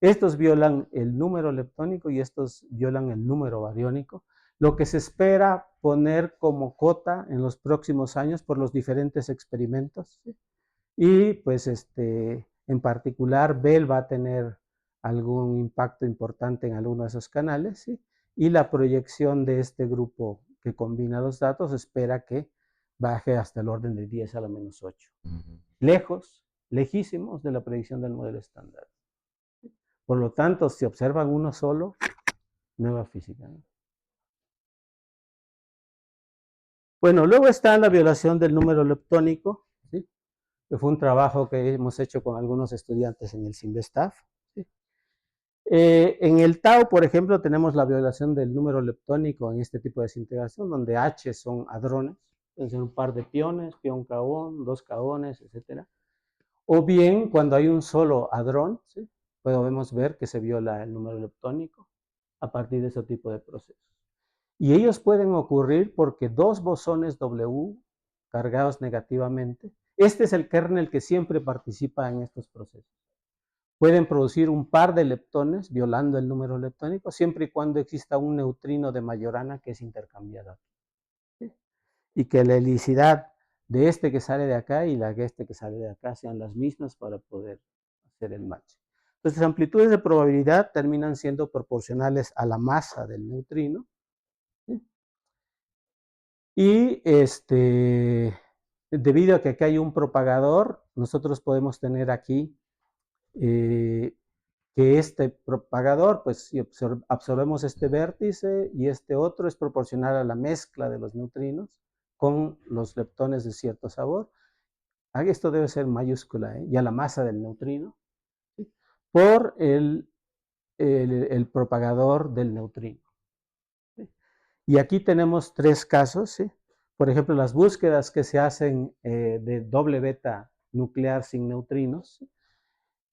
Estos violan el número leptónico y estos violan el número bariónico, lo que se espera poner como cota en los próximos años por los diferentes experimentos, ¿sí? Y pues en particular Bell va a tener algún impacto importante en alguno de esos canales, ¿sí? y la proyección de este grupo que combina los datos espera que baje hasta el orden de 10 a la menos 8. Lejos, lejísimos de la predicción del modelo estándar. Por lo tanto, si observan uno solo, nueva física, ¿no? Bueno, luego está la violación del número leptónico, ¿sí? Que fue un trabajo que hemos hecho con algunos estudiantes en el CIMBESTAF. ¿Sí? En el Tau, por ejemplo, tenemos la violación del número leptónico en este tipo de desintegración, donde H son hadrones, pueden ser un par de piones, pión-caón, dos caones, etc. O bien, cuando hay un solo hadrón, ¿sí? Podemos ver que se viola el número leptónico a partir de ese tipo de procesos. Y ellos pueden ocurrir porque dos bosones W cargados negativamente, este es el kernel que siempre participa en estos procesos. Pueden producir un par de leptones violando el número leptónico siempre y cuando exista un neutrino de Majorana que es intercambiador. ¿Sí? Y que la helicidad de este que sale de acá y la de este que sale de acá sean las mismas para poder hacer el match. Entonces, las amplitudes de probabilidad terminan siendo proporcionales a la masa del neutrino. ¿Sí? Y debido a que aquí hay un propagador, nosotros podemos tener aquí que este propagador, pues si absorbemos este vértice y este otro es proporcional a la mezcla de los neutrinos con los leptones de cierto sabor. Esto debe ser mayúscula, y a la masa del neutrino, ¿sí? Por el propagador del neutrino. ¿Sí? Y aquí tenemos tres casos, ¿sí? Por ejemplo, las búsquedas que se hacen de doble beta nuclear sin neutrinos. ¿Sí?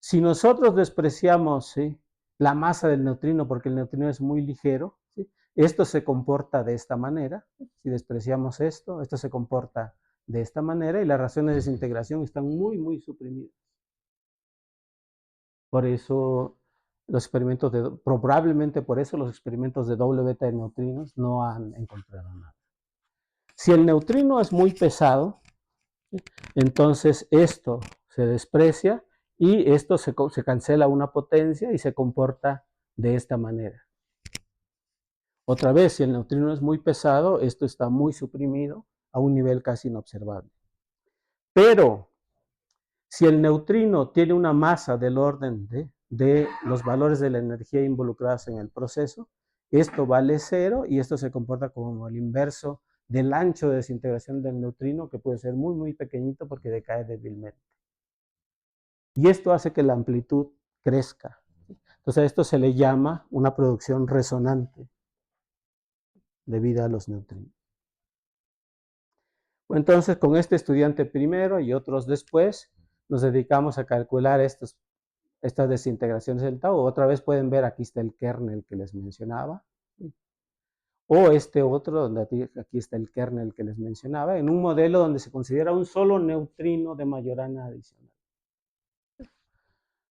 Si nosotros despreciamos, ¿sí?, la masa del neutrino porque el neutrino es muy ligero, ¿sí?, esto se comporta de esta manera. Si despreciamos esto, esto se comporta de esta manera y las reacciones de desintegración están muy, muy suprimidas. Por eso los experimentos probablemente por eso los experimentos de doble beta de neutrinos no han encontrado nada. Si el neutrino es muy pesado, ¿sí?, entonces esto se desprecia y esto se cancela una potencia y se comporta de esta manera. Otra vez, si el neutrino es muy pesado, esto está muy suprimido a un nivel casi inobservable. Pero si el neutrino tiene una masa del orden de los valores de la energía involucrados en el proceso, esto vale 0 y esto se comporta como el inverso del ancho de desintegración del neutrino, que puede ser muy, muy pequeñito porque decae débilmente. Y esto hace que la amplitud crezca. Entonces a esto se le llama una producción resonante debido a los neutrinos. Entonces con este estudiante primero y otros después, nos dedicamos a calcular estas desintegraciones del tau. Otra vez pueden ver, aquí está el kernel que les mencionaba. O este otro, donde aquí está el kernel que les mencionaba, en un modelo donde se considera un solo neutrino de Majorana adicional.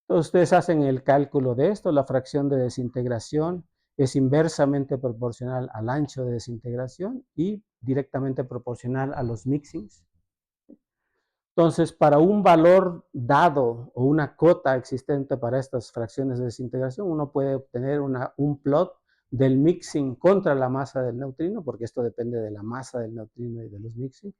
Entonces ustedes hacen el cálculo de esto, la fracción de desintegración es inversamente proporcional al ancho de desintegración y directamente proporcional a los mixings. Entonces, para un valor dado o una cota existente para estas fracciones de desintegración, uno puede obtener un plot del mixing contra la masa del neutrino, porque esto depende de la masa del neutrino y de los mixing,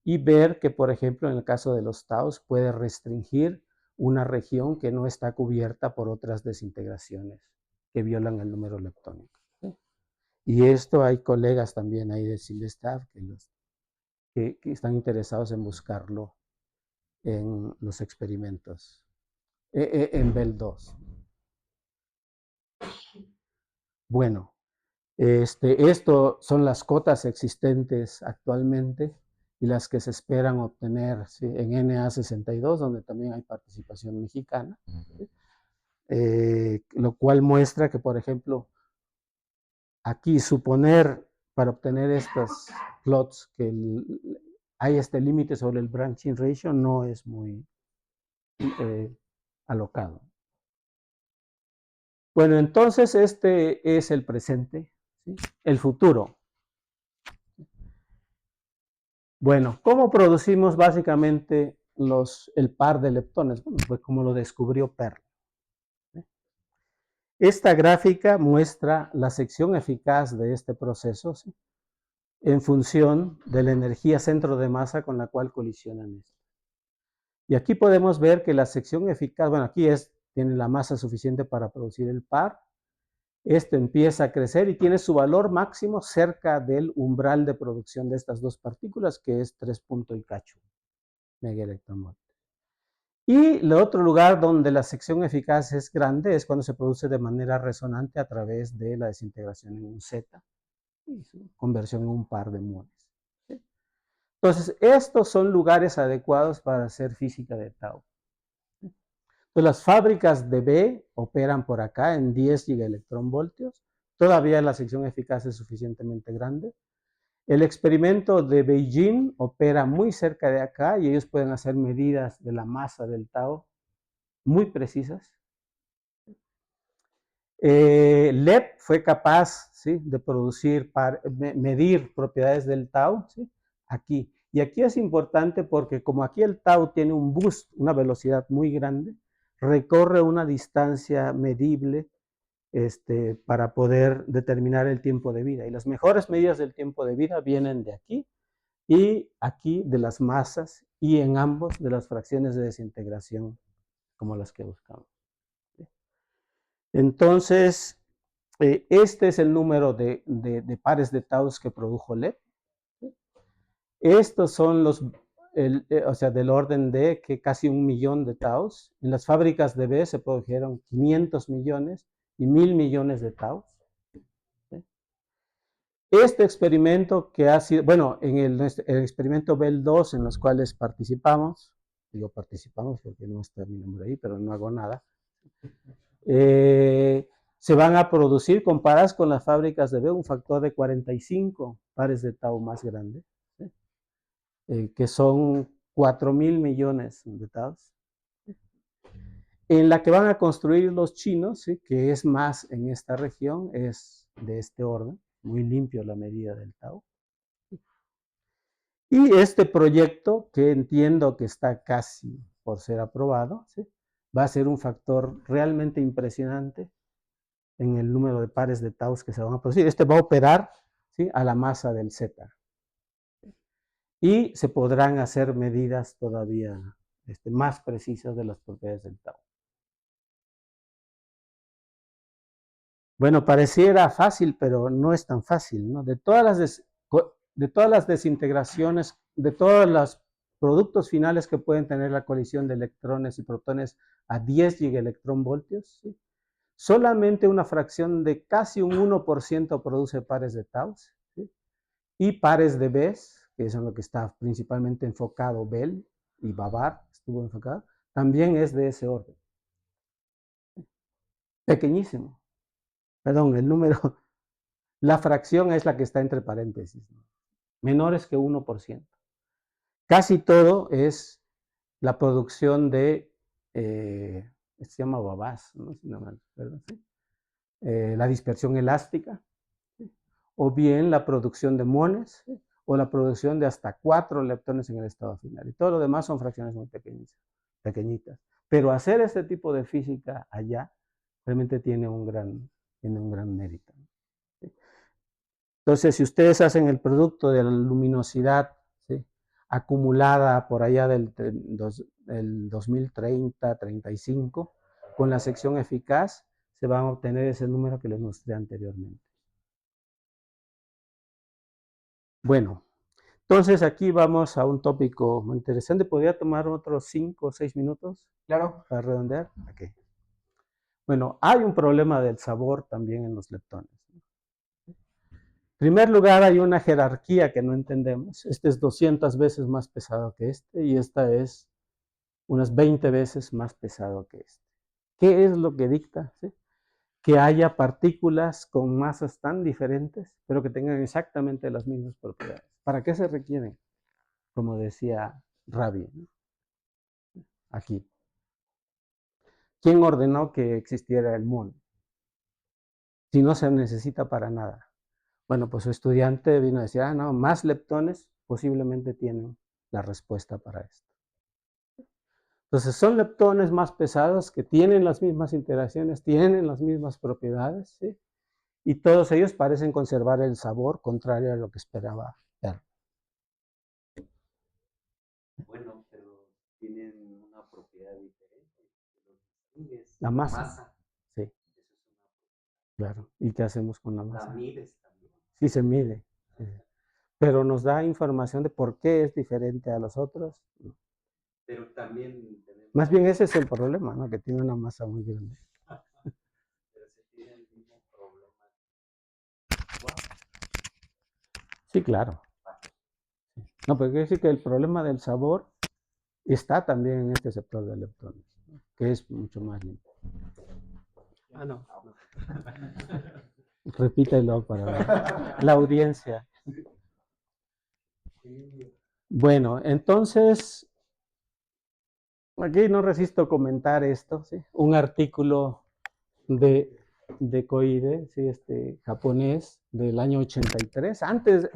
y ver que, por ejemplo, en el caso de los taus, puede restringir una región que no está cubierta por otras desintegraciones que violan el número leptónico. ¿Sí? Y esto hay colegas también ahí de CIMBESTAF que están interesados en buscarlo en los experimentos, en BEL 2. Bueno, esto son las cotas existentes actualmente y las que se esperan obtener, ¿sí?, en NA62, donde también hay participación mexicana, ¿sí?, lo cual muestra que, por ejemplo, aquí suponer para obtener estos plots que hay este límite sobre el branching ratio no es muy alocado. Bueno, entonces este es el presente, ¿sí?, el futuro. Bueno, ¿cómo producimos básicamente el par de leptones? Bueno, pues como lo descubrió Perl. Esta gráfica muestra la sección eficaz de este proceso, ¿sí?, en función de la energía centro de masa con la cual colisionan estos. Y aquí podemos ver que la sección eficaz, bueno, aquí tiene la masa suficiente para producir el par. Esto empieza a crecer y tiene su valor máximo cerca del umbral de producción de estas dos partículas, que es 3 y cacho megaelectronvoltios. Y el otro lugar donde la sección eficaz es grande es cuando se produce de manera resonante a través de la desintegración en un Z y su conversión en un par de muones, ¿sí? Entonces, estos son lugares adecuados para hacer física de tau. Entonces, las fábricas de B operan por acá en 10 gigaelectronvoltios. Todavía la sección eficaz es suficientemente grande. El experimento de Beijing opera muy cerca de acá y ellos pueden hacer medidas de la masa del tau muy precisas. LEP fue capaz, ¿sí?, de medir propiedades del tau, ¿sí?, aquí. Y aquí es importante porque como aquí el tau tiene un boost, una velocidad muy grande, recorre una distancia medible para poder determinar el tiempo de vida. Y las mejores medidas del tiempo de vida vienen de aquí y aquí de las masas y en ambos de las fracciones de desintegración como las que buscamos. Entonces, este es el número de pares de taus que produjo LEP. Estos son o sea, del orden de que casi 1 millón de taus. En las fábricas de B se produjeron 500 millones y 1.000 millones de taus. ¿Sí? Este experimento que ha sido, bueno, en el experimento BEL 2 en los cuales participamos, digo participamos porque no está mi nombre ahí, pero no hago nada, se van a producir, comparadas con las fábricas de B, un factor de 45 pares de tau más grande, ¿sí?, que son 4.000 millones de taus. En la que van a construir los chinos, ¿sí?, que es más en esta región, es de este orden, muy limpio la medida del tau. Y este proyecto, que entiendo que está casi por ser aprobado, ¿sí?, va a ser un factor realmente impresionante en el número de pares de taus que se van a producir. Este va a operar, ¿sí?, a la masa del Z. Y se podrán hacer medidas todavía más precisas de las propiedades del tau. Bueno, pareciera fácil, pero no es tan fácil, ¿no? De todas las desintegraciones, de todos los productos finales que pueden tener la colisión de electrones y protones a 10 gigaelectronvoltios, ¿sí?, solamente una fracción de casi un 1% produce pares de taus, ¿sí?, y pares de Bs, que es en lo que está principalmente enfocado Bell y Babar, estuvo enfocado, también es de ese orden. Pequeñísimo. Perdón, el número, la fracción es la que está entre paréntesis, ¿no?, menores que 1%. Casi todo es la producción de, se llama Babás, ¿no?, si no mal recuerdo, ¿sí?, la dispersión elástica, ¿sí?, o bien la producción de muones, ¿sí?, o la producción de hasta 4 leptones en el estado final. Y todo lo demás son fracciones muy pequeñitas. Pero hacer este tipo de física allá realmente tiene un gran mérito, ¿sí? Entonces, si ustedes hacen el producto de la luminosidad, ¿sí?, acumulada por allá del 2030, 35, con la sección eficaz, se van a obtener ese número que les mostré anteriormente. Bueno, entonces aquí vamos a un tópico muy interesante. ¿Podría tomar otros 5 o 6 minutos? Claro. Para redondear. Okay. Bueno, hay un problema del sabor también en los leptones. En primer lugar, hay una jerarquía que no entendemos. Este es 200 veces más pesado que este y esta es unas 20 veces más pesado que este. ¿Qué es lo que dicta? ¿Sí?, que haya partículas con masas tan diferentes, pero que tengan exactamente las mismas propiedades. ¿Para qué se requieren? Como decía Rabi, ¿no?, aquí. ¿Quién ordenó que existiera el mundo? Si no se necesita para nada. Bueno, pues su estudiante vino a decir, no, más leptones posiblemente tienen la respuesta para esto. Entonces son leptones más pesados que tienen las mismas interacciones, tienen las mismas propiedades, ¿sí? Y todos ellos parecen conservar el sabor contrario a lo que esperaba ver. Bueno, pero tienen una propiedad diferente. La masa. Sí, Eso es claro. ¿Y qué hacemos con la la masa? mides también. Sí se mide. Sí. Pero nos da información de por qué es diferente a los otros. Pero también tenemos, Más bien ese es el problema, ¿no? Que tiene una masa muy grande. pero se tiene el mismo problema. Sí, claro. No, pero quiere decir que el problema del sabor está también en este receptor de leptones, ¿no? Que es mucho más limpio. Ah, no. Repítelo para la audiencia. Bueno, entonces, aquí no resisto comentar esto, ¿sí? Un artículo de Koide, ¿sí? Japonés, del año 83, antes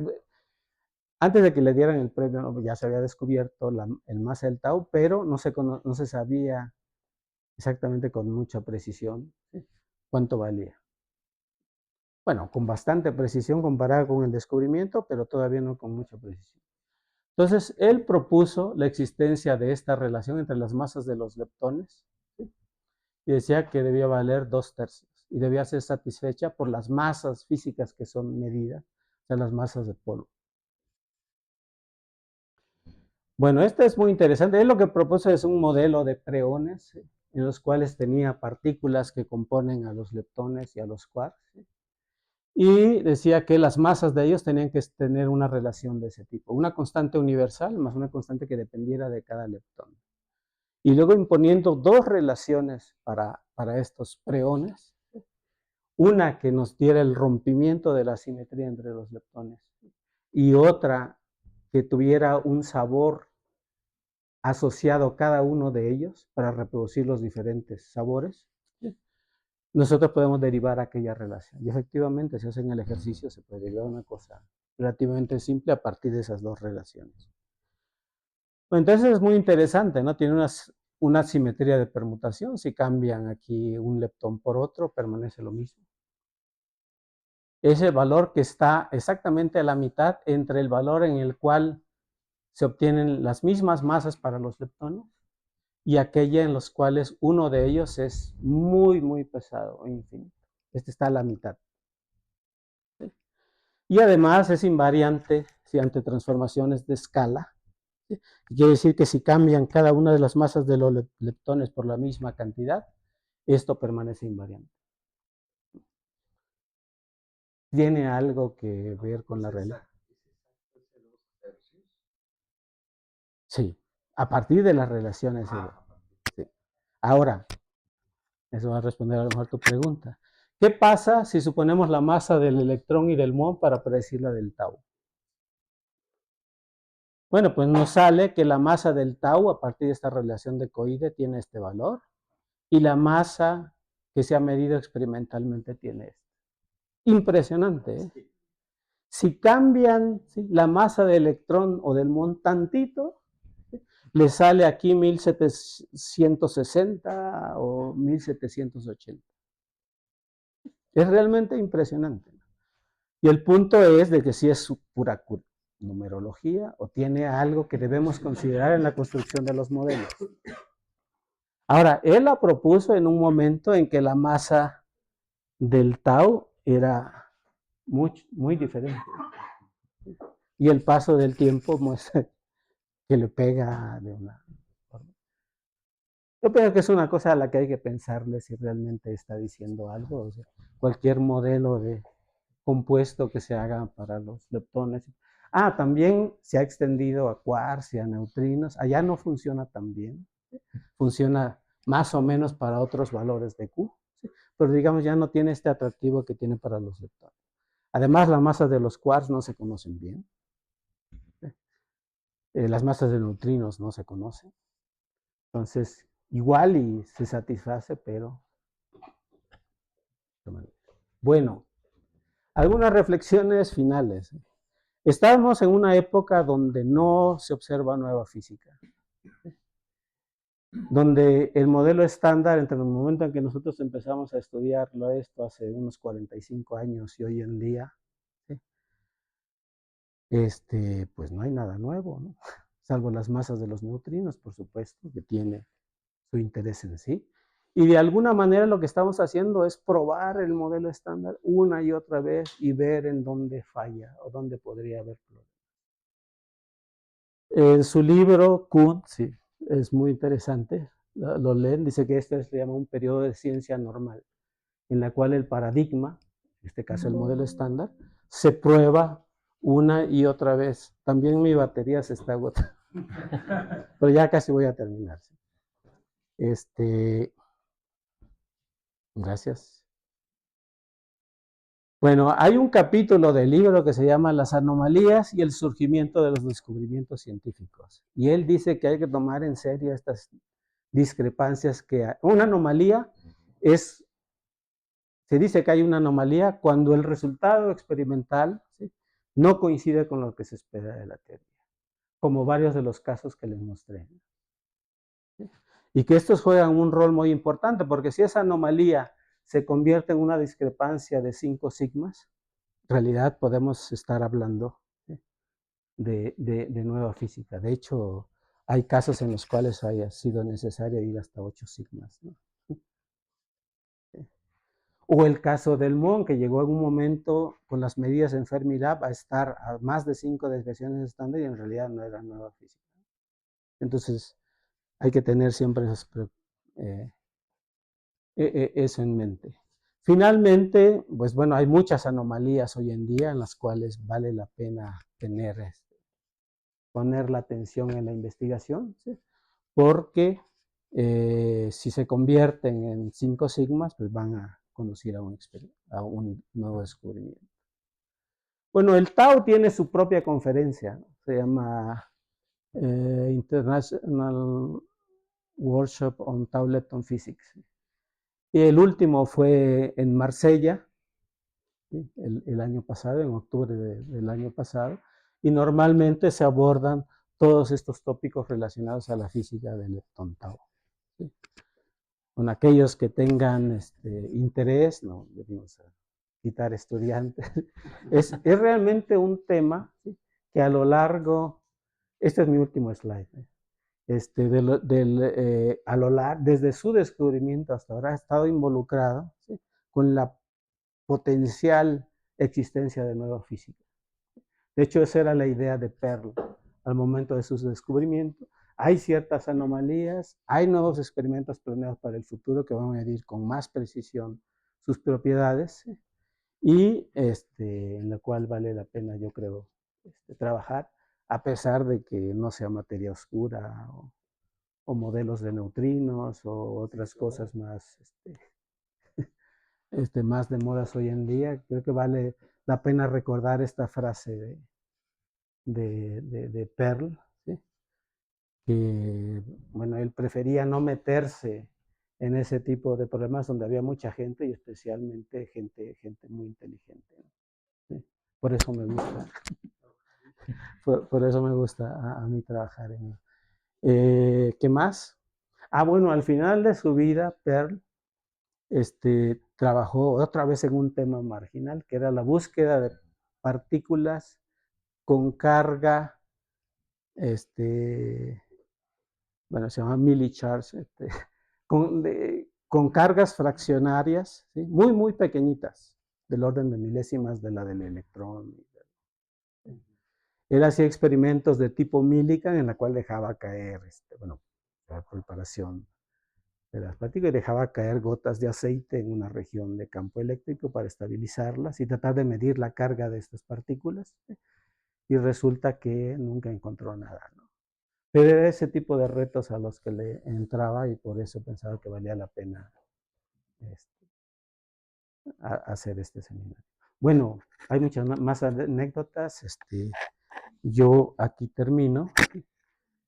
de que le dieran el premio, ya se había descubierto el masa del tau, pero no se sabía exactamente con mucha precisión, ¿sí? Cuánto valía. Bueno, con bastante precisión comparada con el descubrimiento, pero todavía no con mucha precisión. Entonces, él propuso la existencia de esta relación entre las masas de los leptones, ¿sí? Y decía que debía valer 2/3 y debía ser satisfecha por las masas físicas que son medidas, o sea, las masas de polvo. Bueno, este es muy interesante. Él lo que propuso es un modelo de preones, ¿sí? En los cuales tenía partículas que componen a los leptones y a los quarks, ¿sí? Y decía que las masas de ellos tenían que tener una relación de ese tipo, una constante universal más una constante que dependiera de cada leptón. Y luego imponiendo dos relaciones para estos preones, una que nos diera el rompimiento de la simetría entre los leptones y otra que tuviera un sabor asociado a cada uno de ellos para reproducir los diferentes sabores, nosotros podemos derivar aquella relación. Y efectivamente, si hacen el ejercicio, se puede derivar una cosa relativamente simple a partir de esas dos relaciones. Bueno, entonces es muy interesante, ¿no? Tiene una simetría de permutación. Si cambian aquí un leptón por otro, permanece lo mismo. Ese valor que está exactamente a la mitad entre el valor en el cual se obtienen las mismas masas para los leptones y aquella en los cuales uno de ellos es muy, muy pesado o infinito. Este está a la mitad. ¿Sí? Y además es invariante, ¿sí? Ante transformaciones de escala. ¿Sí? Quiere decir que si cambian cada una de las masas de los leptones por la misma cantidad, esto permanece invariante. ¿Tiene algo que ver con la realidad? Sí, a partir de las relaciones. Sí. Ahora, eso va a responder a lo mejor tu pregunta. ¿Qué pasa si suponemos la masa del electrón y del muón para predecir la del tau? Bueno, pues nos sale que la masa del tau a partir de esta relación de Koide tiene este valor y la masa que se ha medido experimentalmente tiene este. Impresionante, ¿eh? Si cambian, ¿sí?, la masa del electrón o del muón tantito, ¿sí?, le sale aquí 1760 o 1780. Es realmente impresionante. Y el punto es de que si es pura numerología o tiene algo que debemos considerar en la construcción de los modelos. Ahora, él la propuso en un momento en que la masa del tau era muy diferente. Y el paso del tiempo muestra que le pega de una forma. Yo creo que es una cosa a la que hay que pensarle si realmente está diciendo algo. O sea, cualquier modelo de compuesto que se haga para los leptones. También se ha extendido a quarks y a neutrinos. Allá no funciona tan bien. Funciona más o menos para otros valores de Q, ¿sí? Pero digamos ya no tiene este atractivo que tiene para los leptones. Además, las masas de los quarks no se conocen bien. Las masas de neutrinos no se conocen. Entonces, igual y se satisface, pero... Bueno, algunas reflexiones finales. Estamos en una época donde no se observa nueva física. donde el modelo estándar, entre el momento en que nosotros empezamos a estudiarlo esto hace unos 45 años y hoy en día, ¿sí? Pues no hay nada nuevo, ¿no? Salvo las masas de los neutrinos, por supuesto, que tiene su interés en sí. Y de alguna manera lo que estamos haciendo es probar el modelo estándar una y otra vez y ver en dónde falla o dónde podría haber problemas. En su libro, Kuhn, sí, es muy interesante, lo leen, dice que este se llama un periodo de ciencia normal, en la cual el paradigma, en este caso el modelo estándar, se prueba una y otra vez. También mi batería se está agotando, pero ya casi voy a terminar. Gracias. Bueno, hay un capítulo del libro que se llama Las anomalías y el surgimiento de los descubrimientos científicos. Y él dice que hay que tomar en serio estas discrepancias que hay. Una anomalía es, se dice que hay una anomalía cuando el resultado experimental, ¿sí?, no coincide con lo que se espera de la teoría, como varios de los casos que les mostré. ¿Sí? Y que estos juegan un rol muy importante, porque si esa anomalía se convierte en una discrepancia de 5 sigmas, en realidad podemos estar hablando, ¿sí?, de nueva física. De hecho, hay casos en los cuales haya sido necesario ir hasta 8 sigmas, ¿no? O el caso del MON, que llegó en un momento con las medidas en Fermilab a estar a más de 5 desviaciones estándar y en realidad no era nueva física. Entonces, hay que tener siempre eso en mente. Finalmente, pues bueno, hay muchas anomalías hoy en día en las cuales vale la pena poner la atención en la investigación, ¿sí?, porque si se convierten en 5 sigmas, pues van a conducir a un nuevo descubrimiento. Bueno, el Tao tiene su propia conferencia, ¿no? Se llama International Workshop on Tau-Lepton Physics. Y el último fue en Marsella, ¿sí?, el año pasado, en octubre del año pasado, y normalmente se abordan todos estos tópicos relacionados a la física del leptón Tau. ¿Sí? Con aquellos que tengan interés, no debemos quitar estudiantes, es realmente un tema, ¿sí?, que a lo largo, este es mi último slide, desde su descubrimiento hasta ahora ha estado involucrado, ¿sí?, con la potencial existencia de nueva física. De hecho, esa era la idea de Pearl al momento de su descubrimiento. Hay ciertas anomalías, hay nuevos experimentos planeados para el futuro que van a medir con más precisión sus propiedades, ¿sí?, y en la cual vale la pena, yo creo, trabajar, a pesar de que no sea materia oscura o modelos de neutrinos o otras cosas más, más de modas hoy en día. Creo que vale la pena recordar esta frase de Pearl, ¿sí?, que, bueno, él prefería no meterse en ese tipo de problemas donde había mucha gente y especialmente gente muy inteligente, ¿sí? Por eso me gusta, por eso me gusta a mí trabajar en ¿qué más? Bueno, al final de su vida, Pearl trabajó otra vez en un tema marginal, que era la búsqueda de partículas con carga, bueno, se llama millicharge, con cargas fraccionarias, ¿sí?, muy, muy pequeñitas, del orden de milésimas de la del electrón. Él hacía experimentos de tipo Millikan, en la cual dejaba caer, bueno, la preparación de las partículas, y dejaba caer gotas de aceite en una región de campo eléctrico para estabilizarlas y tratar de medir la carga de estas partículas, ¿sí?, y resulta que nunca encontró nada, ¿no? Pero era ese tipo de retos a los que le entraba y por eso pensaba que valía la pena hacer este seminario. Bueno, hay muchas más anécdotas. Yo aquí termino.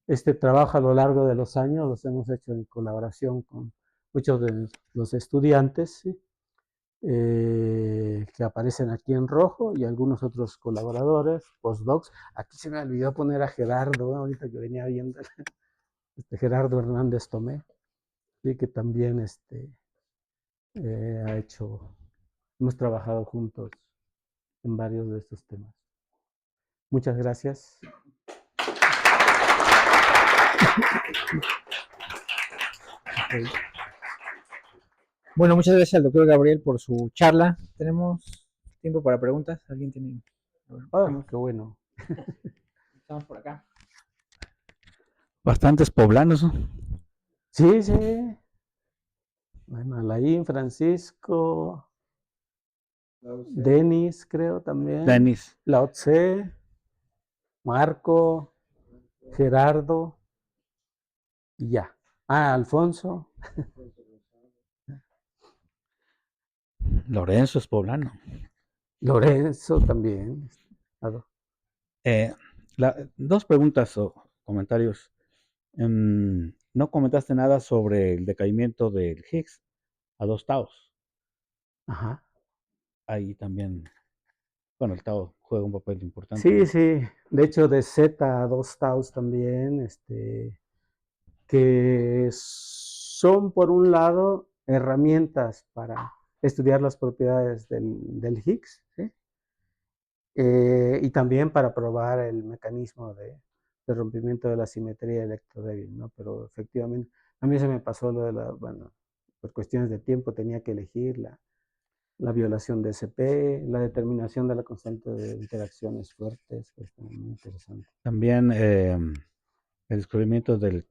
Este trabajo a lo largo de los años los hemos hecho en colaboración con muchos de los estudiantes, ¿sí?, que aparecen aquí en rojo, y algunos otros colaboradores, postdocs. Aquí se me olvidó poner a Gerardo, ahorita que venía viendo. Gerardo Hernández Tomé, y que también hemos trabajado juntos en varios de estos temas. Muchas gracias. Okay. Bueno, muchas gracias al doctor Gabriel por su charla. Tenemos tiempo para preguntas. ¿Alguien tiene? Qué bueno. Estamos por acá. Bastantes poblanos, ¿no? Sí, sí. Bueno, Alain, Francisco, Denis, creo también. Denis. Lao Tse, Marco, Gerardo, y ya. Alfonso. Lorenzo es poblano. Lorenzo también. Eh, dos preguntas o comentarios. No comentaste nada sobre el decaimiento del Higgs a 2 taos. Ajá. Ahí también, bueno, el tao juega un papel importante. Sí, ¿no? sí. De hecho, de Z a 2 taos también, que son, por un lado, herramientas para estudiar las propiedades del Higgs, ¿sí? Y también para probar el mecanismo de rompimiento de la simetría electrodébil, ¿no? Pero efectivamente, a mí se me pasó lo de bueno, por cuestiones de tiempo tenía que elegir la violación de SP, la determinación de la constante de interacciones fuertes, que es muy interesante. También el descubrimiento del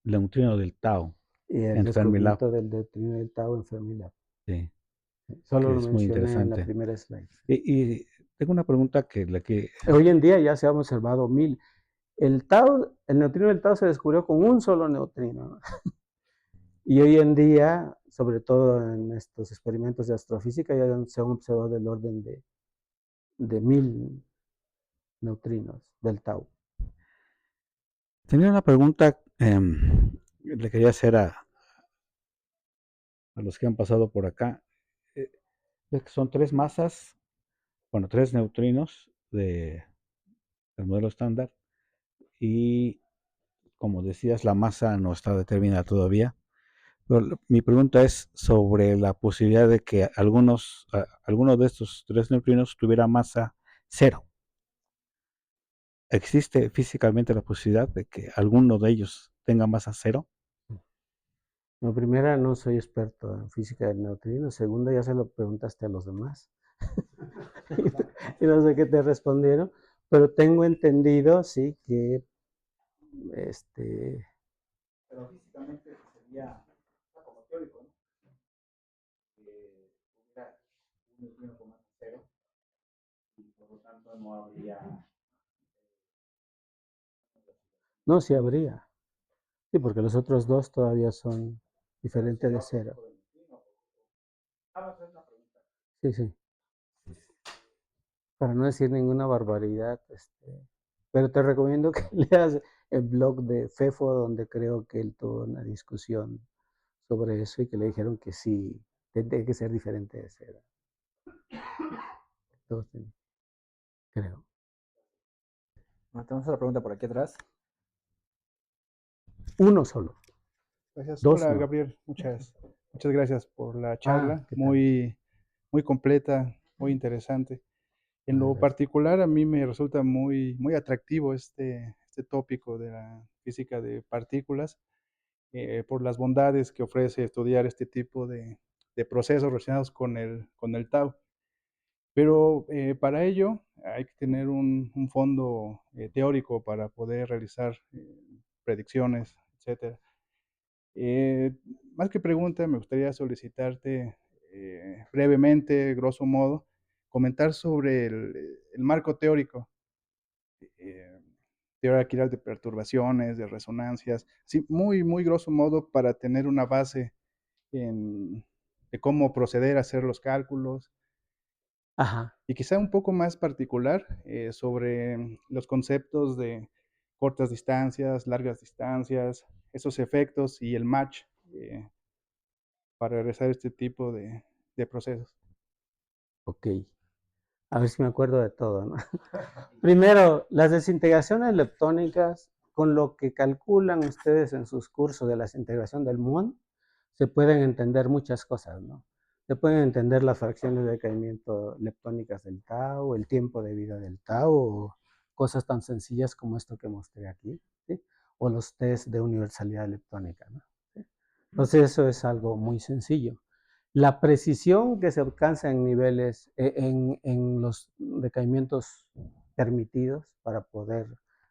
neutrino del tau Y el en Fermilab. descubrimiento del neutrino del tau en Fermilab. Sí, Solo que lo es muy mencioné en la interesante. primera slide. Y tengo una pregunta que Hoy en día ya se han observado 1000. El neutrino del tau se descubrió con un solo neutrino, ¿no? Y hoy en día, sobre todo en estos experimentos de astrofísica, ya se han observado del orden de 1000 neutrinos del tau. tenía una pregunta le quería hacer a los que han pasado por acá. Son 3 masas, bueno, 3 neutrinos del modelo estándar y como decías, la masa no está determinada todavía. Pero mi pregunta es sobre la posibilidad de que alguno de estos 3 neutrinos tuviera masa cero. ¿Existe físicamente la posibilidad de que alguno de ellos tenga masa cero? La primera, no soy experto en física del neutrino. Segunda, ya se lo preguntaste a los demás. Y no sé qué te respondieron, pero tengo entendido, sí, que Pero físicamente sería como teórico, ¿no? Que hubiera un neutrino con masa cero y por lo tanto no habría. no, sí habría. Sí, porque los otros dos todavía son diferentes de cero. Sí, sí. Para no decir ninguna barbaridad, pero te recomiendo que leas el blog de Fefo, donde creo que él tuvo una discusión sobre eso y que le dijeron que sí, tiene que ser diferente de cero. Entonces, creo. Tenemos otra pregunta por aquí atrás. Uno solo. Gracias. Dos Hola, no. Gabriel. Muchas gracias por la charla. ¿qué tal? Muy completa, muy interesante. En lo Gracias. particular, a mí me resulta muy atractivo este tópico de la física de partículas, por las bondades que ofrece estudiar este tipo de procesos relacionados con el tau. Pero para ello hay que tener un fondo teórico para poder realizar predicciones, etcétera. Más que pregunta, me gustaría solicitarte brevemente, grosso modo, comentar sobre el marco teórico, eh, teoría quiral de perturbaciones, de resonancias, sí, muy grosso modo para tener una base de cómo proceder a hacer los cálculos. Ajá. Y quizá un poco más particular sobre los conceptos de cortas distancias, largas distancias, esos efectos y el match para realizar este tipo de procesos. Ok. A ver si me acuerdo de todo, ¿no? Primero, las desintegraciones leptónicas con lo que calculan ustedes en sus cursos de la integración del muón, se pueden entender muchas cosas, ¿no? Se pueden entender las fracciones de decaimiento leptónicas del tau, el tiempo de vida del tau, o cosas tan sencillas como esto que mostré aquí, ¿sí? O los test de universalidad leptónica, ¿no? ¿Sí? Entonces eso es algo muy sencillo. La precisión que se alcanza en niveles, en los decaimientos permitidos para poder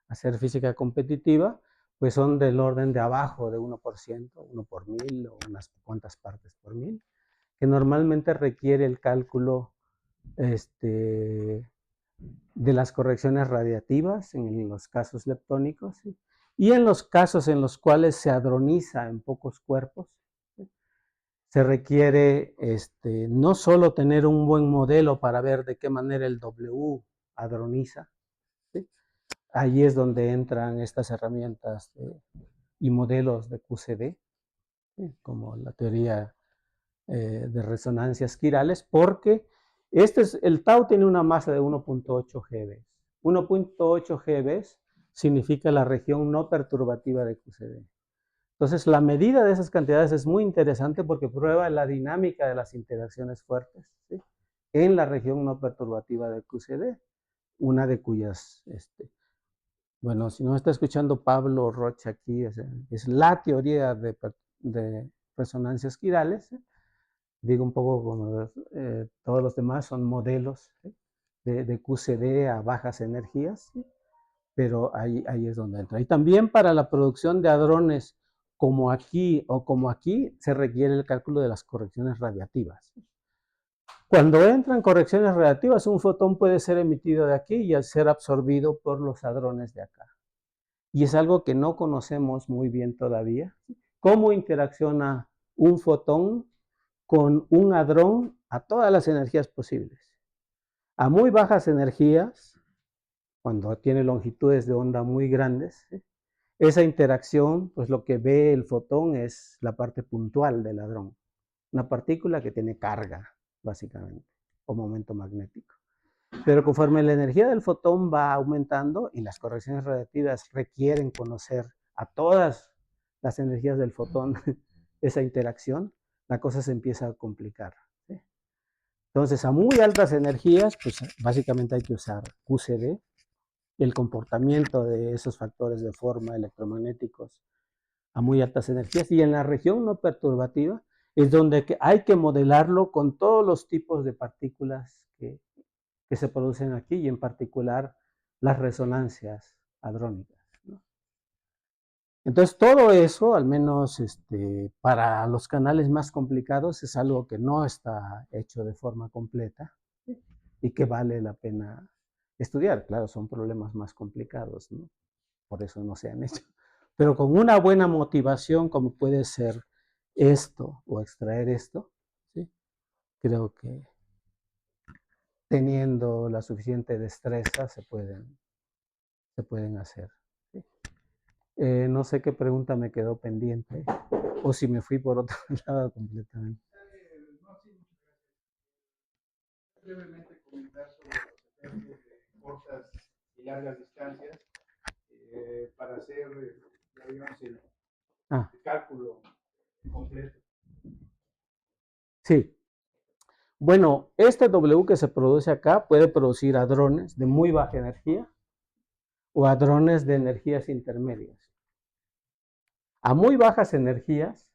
hacer física competitiva, pues son del orden de abajo de 1%, 1 por 1000 o unas cuantas partes por 1000, que normalmente requiere el cálculo de las correcciones radiativas en los casos leptónicos, ¿sí? Y en los casos en los cuales se hadroniza en pocos cuerpos, ¿sí? Se requiere no solo tener un buen modelo para ver de qué manera el W hadroniza, ¿sí? Ahí es donde entran estas herramientas y modelos de QCD, ¿sí? Como la teoría de resonancias quirales, porque el tau tiene una masa de 1.8 GeV. 1.8 GeV significa la región no perturbativa de QCD. Entonces, la medida de esas cantidades es muy interesante porque prueba la dinámica de las interacciones fuertes, ¿sí? En la región no perturbativa de QCD, una de cuyas, bueno, si no está escuchando Pablo Rocha aquí, es la teoría de resonancias quirales, ¿sí? Digo un poco como todos los demás son modelos, ¿sí? de QCD a bajas energías, ¿sí? Pero ahí es donde entra. Y también para la producción de hadrones como aquí o como aquí, se requiere el cálculo de las correcciones radiativas. Cuando entran correcciones radiativas, un fotón puede ser emitido de aquí y ser absorbido por los hadrones de acá. Y es algo que no conocemos muy bien todavía. ¿Cómo interacciona un fotón con un hadrón a todas las energías posibles? A muy bajas energías, cuando tiene longitudes de onda muy grandes, ¿sí? Esa interacción, pues lo que ve el fotón es la parte puntual del hadrón, una partícula que tiene carga, básicamente, o momento magnético. Pero conforme la energía del fotón va aumentando y las correcciones radiativas requieren conocer a todas las energías del fotón, esa interacción, la cosa se empieza a complicar, ¿sí? Entonces, a muy altas energías, pues básicamente hay que usar QCD, el comportamiento de esos factores de forma electromagnéticos a muy altas energías, y en la región no perturbativa es donde hay que modelarlo con todos los tipos de partículas que se producen aquí, y en particular las resonancias hadrónicas, ¿no? Entonces todo eso, al menos para los canales más complicados, es algo que no está hecho de forma completa, ¿sí? Y que vale la pena estudiar. Claro, son problemas más complicados, ¿no? Por eso no se han hecho. Pero con una buena motivación, como puede ser esto o extraer esto, ¿sí? Creo que teniendo la suficiente destreza se pueden hacer, ¿sí? No sé qué pregunta me quedó pendiente o si me fui por otro lado completamente. No, sí, muchas gracias. Brevemente comentar sobre los efectos de cortas y largas distancias para hacer, digamos, el cálculo completo. Sí. Bueno, este W que se produce acá puede producir hadrones de muy baja energía o hadrones de energías intermedias. A muy bajas energías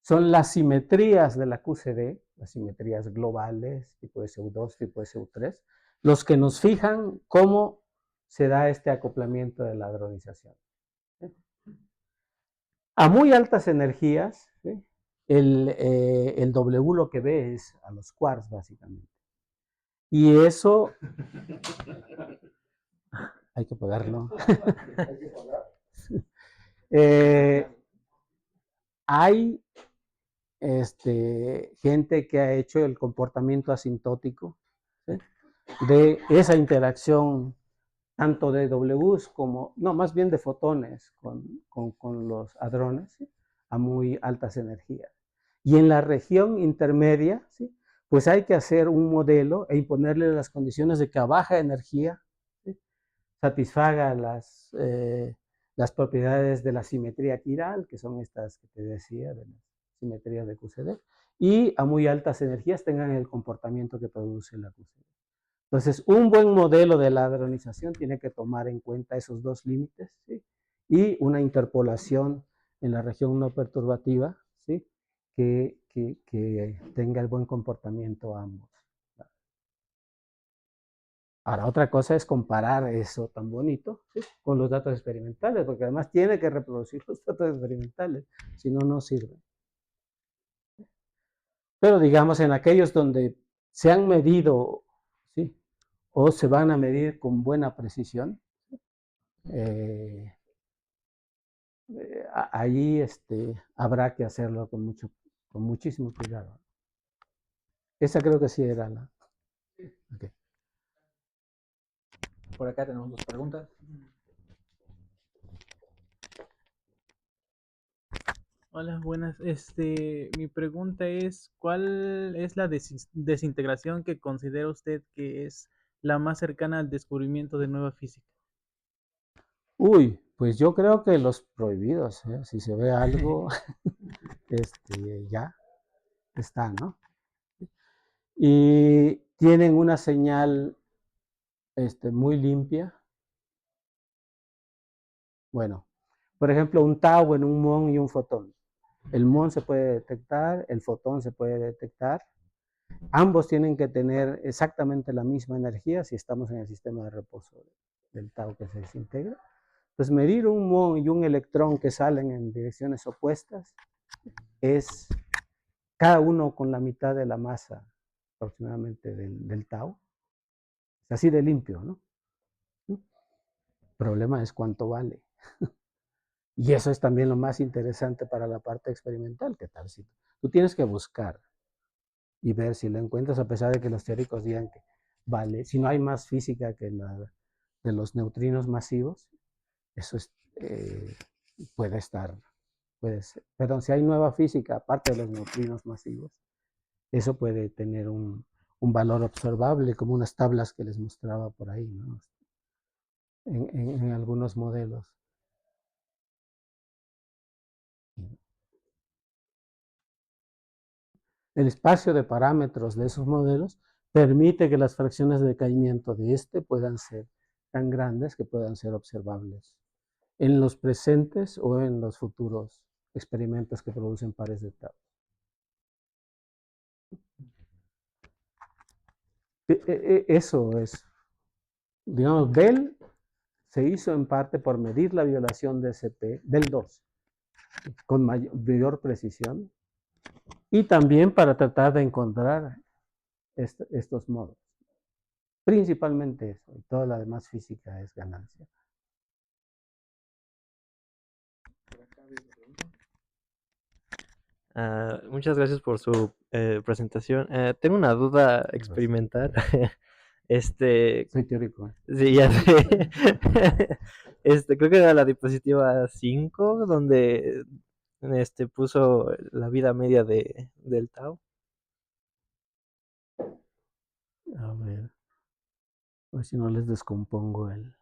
son las simetrías de la QCD, las simetrías globales, tipo SU2, tipo SU3, los que nos fijan cómo se da este acoplamiento de la hadronización. A muy altas energías, ¿sí? el W lo que ve es a los quarks, básicamente. Y eso hay que pagarlo. Hay gente que ha hecho el comportamiento asintótico, ¿sí? De esa interacción tanto de Ws como, no, más bien de fotones con los hadrones, ¿sí? A muy altas energías. Y en la región intermedia, ¿sí? Pues hay que hacer un modelo e imponerle las condiciones de que a baja energía, ¿sí? Satisfaga las propiedades de la simetría quiral, que son estas que te decía, de las simetrías de QCD, y a muy altas energías tengan el comportamiento que produce la QCD. Entonces, un buen modelo de la hadronización tiene que tomar en cuenta esos dos límites, ¿sí? Y una interpolación en la región no perturbativa, ¿sí? Que tenga el buen comportamiento a ambos. Ahora, otra cosa es comparar eso tan bonito, ¿sí? Con los datos experimentales, porque además tiene que reproducir los datos experimentales, si no, no sirve. Pero digamos, en aquellos donde se han medido, ¿sí? O se van a medir con buena precisión, ahí habrá que hacerlo con muchísimo cuidado. Esa creo que sí era la... Okay. Por acá tenemos dos preguntas. Hola, buenas. Mi pregunta es, ¿cuál es la desintegración que considera usted que es la más cercana al descubrimiento de nueva física? Uy, pues yo creo que los prohibidos, si se ve algo, ya está, ¿no? Y tienen una señal muy limpia. Bueno, por ejemplo, un tau en un muón y un fotón. El muón se puede detectar, el fotón se puede detectar. Ambos tienen que tener exactamente la misma energía si estamos en el sistema de reposo del tau que se desintegra. Pues medir un muón y un electrón que salen en direcciones opuestas es cada uno con la mitad de la masa aproximadamente del tau. Es así de limpio, ¿no? El problema es cuánto vale. Y eso es también lo más interesante para la parte experimental. ¿Qué tal? Si tú tienes que buscar y ver si lo encuentras, a pesar de que los teóricos digan que vale. Si no hay más física que la de los neutrinos masivos, eso es, puede estar, puede ser. Perdón, si hay nueva física aparte de los neutrinos masivos, eso puede tener un valor observable, como unas tablas que les mostraba por ahí, ¿no? En algunos modelos. El espacio de parámetros de esos modelos permite que las fracciones de decaimiento de puedan ser tan grandes que puedan ser observables en los presentes o en los futuros experimentos que producen pares de tau. Eso es, digamos, Bell se hizo en parte por medir la violación de SP del 2 con mayor precisión y también para tratar de encontrar estos modos. Principalmente eso, y toda la demás física es ganancia. Muchas gracias por su presentación. Tengo una duda experimental. Soy teórico. Sí, ya sé. Creo que era la diapositiva 5, donde puso la vida media del tau. A ver si no les descompongo el...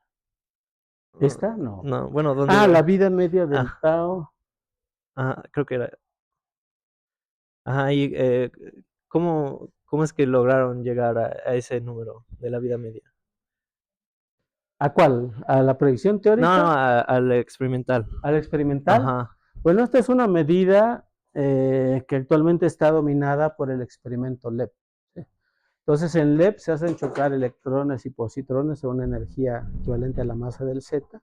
¿Esta? No. No, bueno, ¿dónde la era? vida media del tau. Creo que era. Ajá, y ¿cómo es que lograron llegar a ese número de la vida media? ¿A cuál? ¿A la predicción teórica? No, al experimental. ¿Al experimental? Ajá. Bueno, esta es una medida que actualmente está dominada por el experimento LEP. ¿Sí? Entonces, en LEP se hacen chocar electrones y positrones a una energía equivalente a la masa del Z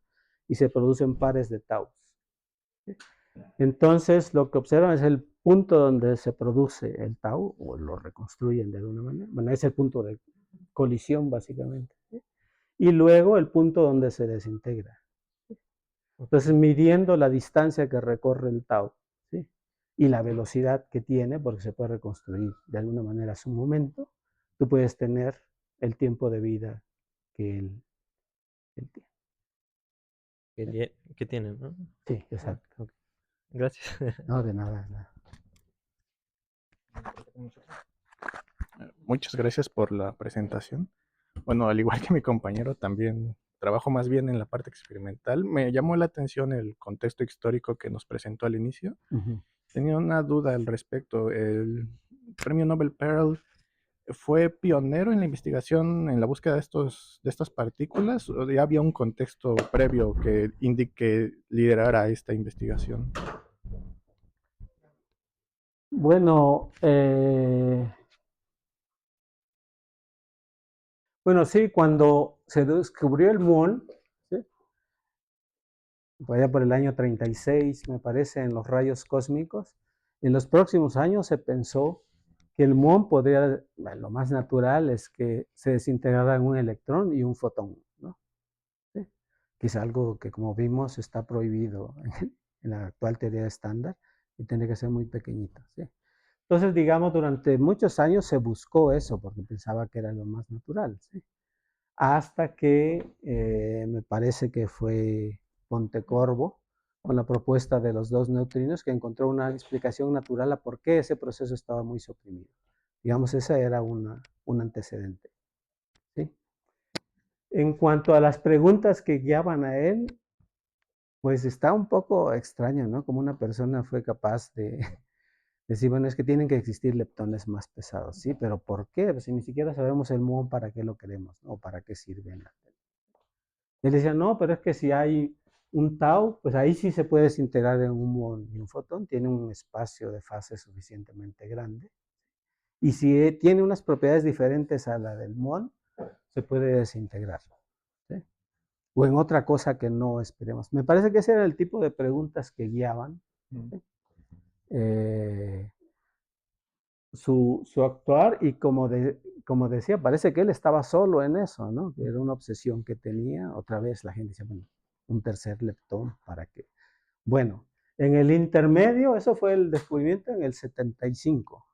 y se producen pares de tau. ¿Sí? Entonces, lo que observan es el punto donde se produce el tau, o lo reconstruyen de alguna manera. Bueno, es el punto de colisión, básicamente. ¿Sí? Y luego el punto donde se desintegra. Entonces, midiendo la distancia que recorre el tau, ¿sí? Y la velocidad que tiene, porque se puede reconstruir de alguna manera su momento, tú puedes tener el tiempo de vida que él tiene. Que tienen, ¿no? Sí, exacto. Gracias. No, de nada. Muchas gracias por la presentación. Bueno, al igual que mi compañero, también trabajo más bien en la parte experimental. Me llamó la atención el contexto histórico que nos presentó al inicio. Tenía una duda al respecto. El premio Nobel Pearl fue pionero en la investigación, en la búsqueda de estas partículas, o ya había un contexto previo que liderara esta investigación. Bueno, sí, cuando se descubrió el muón, ¿sí? Allá por el año 36, me parece, en los rayos cósmicos, en los próximos años se pensó que el muón podría, lo más natural es que se desintegrara en un electrón y un fotón, ¿no? ¿Sí? Que es algo que, como vimos, está prohibido en la actual teoría estándar y tiene que ser muy pequeñito, ¿sí? Entonces, digamos, durante muchos años se buscó eso porque pensaba que era lo más natural, ¿sí? Hasta que me parece que fue Pontecorvo con la propuesta de los dos neutrinos que encontró una explicación natural a por qué ese proceso estaba muy suprimido. Digamos, ese era un antecedente, ¿sí? En cuanto a las preguntas que guiaban a él, pues está un poco extraño, ¿no? Como una persona fue capaz de decir, bueno, es que tienen que existir leptones más pesados, ¿sí? Pero ¿por qué? Pues si ni siquiera sabemos el muón para qué lo queremos, ¿no? O para qué sirve en la tele. Él decía, no, pero es que si hay un tau, pues ahí sí se puede desintegrar en un muón y un fotón, tiene un espacio de fase suficientemente grande. Y si tiene unas propiedades diferentes a la del muón, se puede desintegrar, ¿sí? O en otra cosa que no esperemos. Me parece que ese era el tipo de preguntas que guiaban, ¿sí? Su actuar, y como decía, parece que él estaba solo en eso, ¿no? Que era una obsesión que tenía. Otra vez la gente dice, bueno, un tercer leptón, ¿para qué? Bueno, en el intermedio, eso fue el descubrimiento en el 75.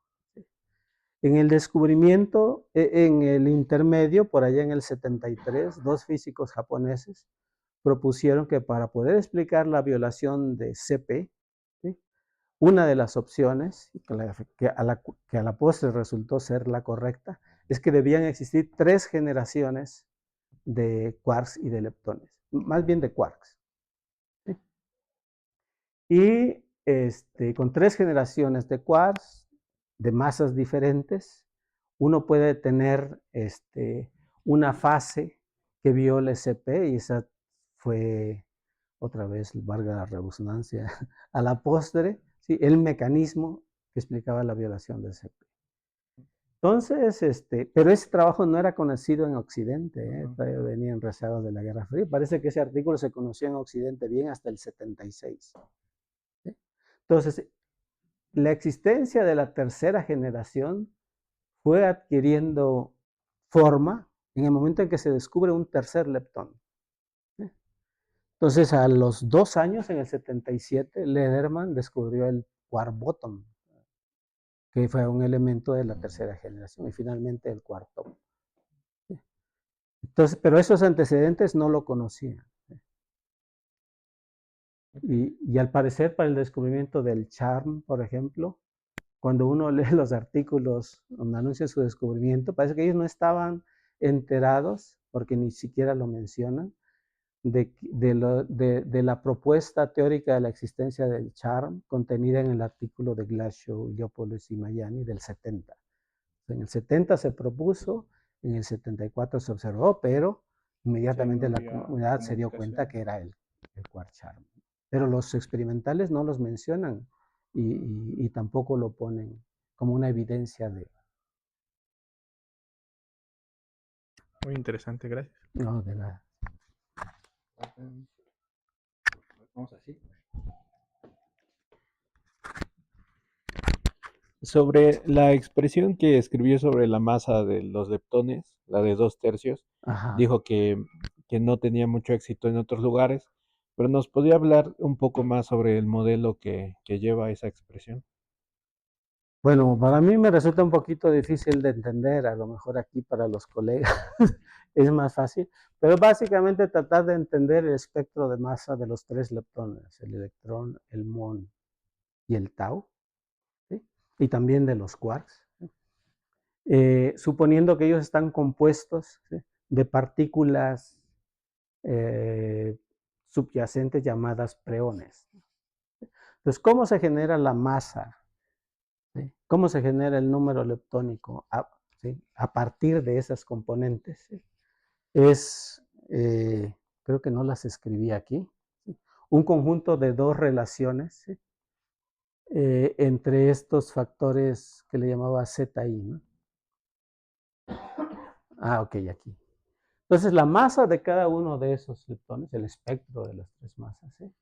En el descubrimiento, en el intermedio, por allá en el 73, dos físicos japoneses propusieron que para poder explicar la violación de CP, ¿sí? Una de las opciones, que a la postre resultó ser la correcta, es que debían existir 3 generaciones de quarks y de leptones, más bien de quarks, ¿sí? Y con 3 generaciones de quarks, de masas diferentes, uno puede tener una fase que viole CP, y esa fue, otra vez, valga la redundancia, a la postre, ¿sí? El mecanismo que explicaba la violación del CP. Entonces, pero ese trabajo no era conocido en Occidente, todavía venían rezagados de la Guerra Fría. Parece que ese artículo se conoció en Occidente bien hasta el 76. ¿Sí? Entonces, la existencia de la tercera generación fue adquiriendo forma en el momento en que se descubre un tercer leptón. Entonces, a los 2 años, en el 77, Lederman descubrió el quark bottom, que fue un elemento de la tercera generación, y finalmente el quark-top. Entonces, pero esos antecedentes no lo conocían. Y al parecer, para el descubrimiento del charm, por ejemplo, cuando uno lee los artículos donde anuncian su descubrimiento, parece que ellos no estaban enterados, porque ni siquiera lo mencionan, de la propuesta teórica de la existencia del charm contenida en el artículo de Glashow, Leopolds y Mayani del 70. En el 70 se propuso, en el 74 se observó, pero inmediatamente la comunidad se dio cuenta que era el quark charm. Pero los experimentales no los mencionan y tampoco lo ponen como una evidencia de... Muy interesante, gracias. No, de nada. Vamos así. Sobre la expresión que escribió sobre la masa de los leptones, la de 2/3, Ajá. dijo que no tenía mucho éxito en otros lugares, pero ¿nos podría hablar un poco más sobre el modelo que lleva esa expresión? Bueno, para mí me resulta un poquito difícil de entender, a lo mejor aquí para los colegas es más fácil, pero básicamente tratar de entender el espectro de masa de los 3 leptones, el electrón, el muón y el tau, ¿sí? Y también de los quarks, ¿sí? Suponiendo que ellos están compuestos, ¿sí?, de partículas subyacentes llamadas preones. Entonces, ¿cómo se genera la masa? ¿Sí? ¿Cómo se genera el número leptónico ¿sí? a partir de esas componentes? ¿Sí? Es, creo que no las escribí aquí, ¿sí? Un conjunto de dos relaciones, ¿sí? Entre estos factores que le llamaba ZI, ¿no? Ok, aquí. Entonces, la masa de cada uno de esos leptones, el espectro de las tres masas, ¿sí?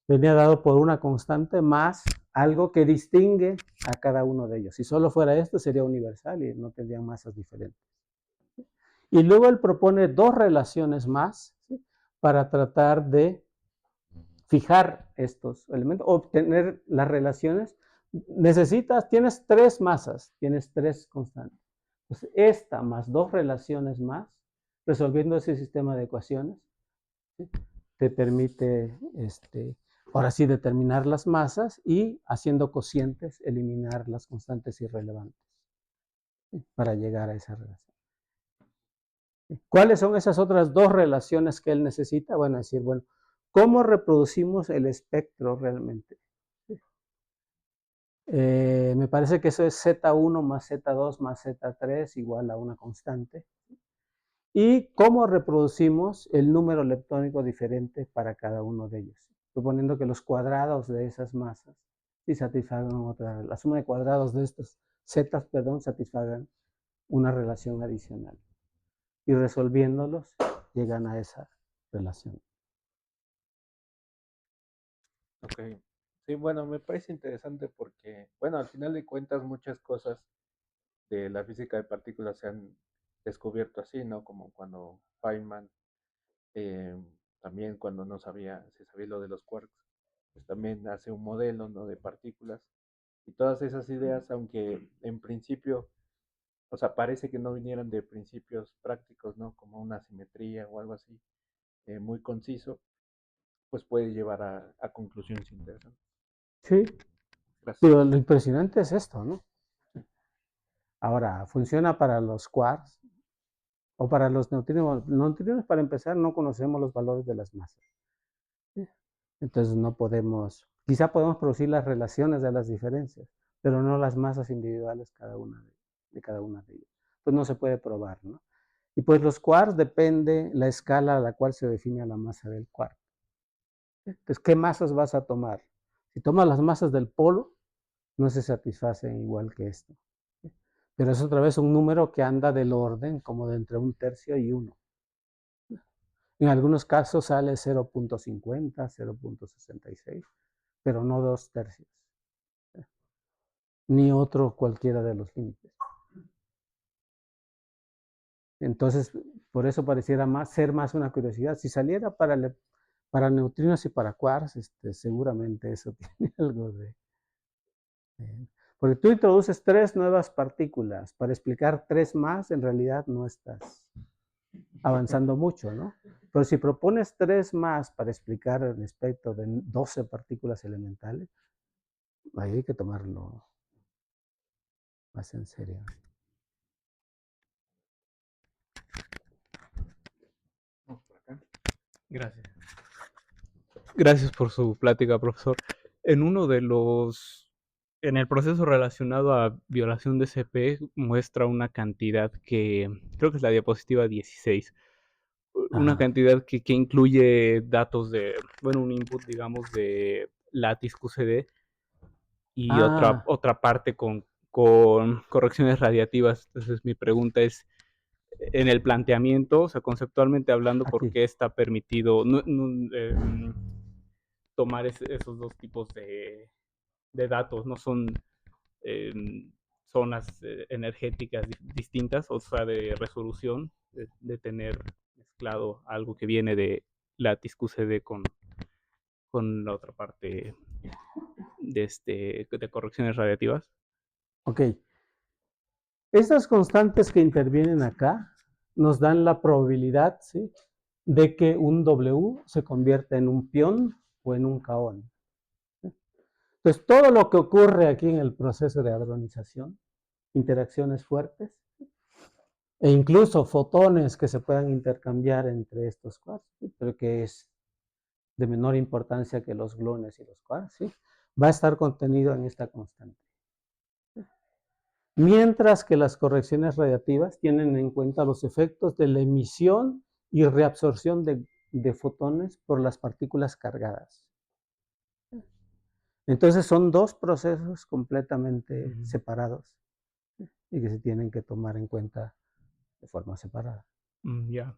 Venía dado por una constante más algo que distingue a cada uno de ellos. Si solo fuera esto, sería universal y no tendrían masas diferentes. Y luego él propone dos relaciones más, ¿sí? Para tratar de fijar estos elementos, obtener las relaciones. Tienes tres masas, tienes tres constantes. Pues esta más dos relaciones más, resolviendo ese sistema de ecuaciones, ¿sí? Te permite, ahora sí, determinar las masas y haciendo cocientes, eliminar las constantes irrelevantes, ¿sí? Para llegar a esa relación. ¿Cuáles son esas otras dos relaciones que él necesita? Bueno, decir, bueno, ¿cómo reproducimos el espectro realmente? Me parece que eso es Z1 más Z2 más Z3 igual a una constante. ¿Y cómo reproducimos el número leptónico diferente para cada uno de ellos? Suponiendo que los cuadrados de esas masas sí satisfagan otra, la suma de cuadrados de estos zetas, perdón, satisfagan una relación adicional. Y resolviéndolos, llegan a esa relación. Ok. Sí, bueno, me parece interesante porque, bueno, al final de cuentas muchas cosas de la física de partículas se han descubierto así, ¿no? Como cuando Feynman, eh, también cuando no sabía, se sabía lo de los quarks, pues también hace un modelo, ¿no? De partículas. Y todas esas ideas, aunque en principio, o sea, parece que no vinieran de principios prácticos, ¿no? Como una simetría o algo así, muy conciso, pues puede llevar a conclusiones interesantes. Sí, Gracias. pero lo impresionante es esto, ¿no? Ahora, funciona para los quarks o para los neutrinos. Los neutrinos, para empezar, no conocemos los valores de las masas. Entonces no podemos, quizá podemos producir las relaciones de las diferencias, pero no las masas individuales de cada una de ellas. Pues no se puede probar, ¿no? Y pues los quarks depende la escala a la cual se define la masa del quark. Entonces, ¿qué masas vas a tomar? Si tomas las masas del polo, no se satisfacen igual que esto. Pero es otra vez un número que anda del orden como de entre 1/3 y 1. En algunos casos sale 0.50, 0.66, pero no 2/3, ni otro cualquiera de los límites. Entonces, por eso pareciera ser más una curiosidad. Si saliera para neutrinos y para quarks, seguramente eso tiene algo de... Porque tú introduces 3 nuevas partículas. Para explicar 3 más, en realidad no estás avanzando mucho, ¿no? Pero si propones 3 más para explicar el espectro de 12 partículas elementales, ahí hay que tomarlo más en serio. Gracias. Gracias por su plática, profesor. En el proceso relacionado a violación de CP muestra una cantidad que, creo que es la diapositiva 16, una cantidad que incluye datos un input, digamos, de Lattice QCD y otra parte con correcciones radiativas. Entonces mi pregunta es, en el planteamiento, o sea, conceptualmente hablando, ¿por qué está permitido tomar esos dos tipos de datos? ¿No son zonas energéticas distintas, o sea, de resolución, de tener mezclado algo que viene de Lattice QCD con la otra parte de correcciones radiativas? Ok. Estas constantes que intervienen acá nos dan la probabilidad, ¿sí?, de que un W se convierta en un pión o en un kaón. Entonces, todo lo que ocurre aquí en el proceso de hadronización, interacciones fuertes, E incluso fotones que se puedan intercambiar entre estos quarks, ¿sí? Pero que es de menor importancia que los gluones y los quarks, ¿sí? Va a estar contenido en esta constante. Mientras que las correcciones radiativas tienen en cuenta los efectos de la emisión y reabsorción de fotones por las partículas cargadas. Entonces son dos procesos completamente separados y que se tienen que tomar en cuenta de forma separada. Ya.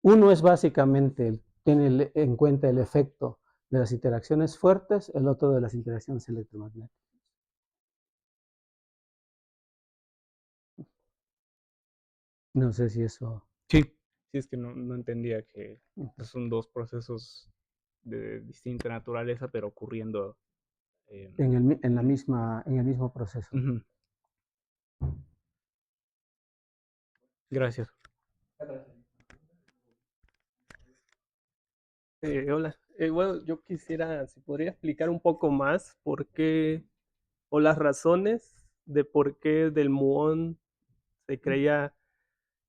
Uno es básicamente, tiene en cuenta el efecto de las interacciones fuertes, el otro de las interacciones electromagnéticas. No sé si eso... Sí, sí, es que no entendía que son dos procesos de distinta naturaleza, pero ocurriendo. En el mismo proceso. Ujú. Gracias. Hola. Bueno, yo quisiera, si podría explicar un poco más por qué, o las razones de por qué del muón se creía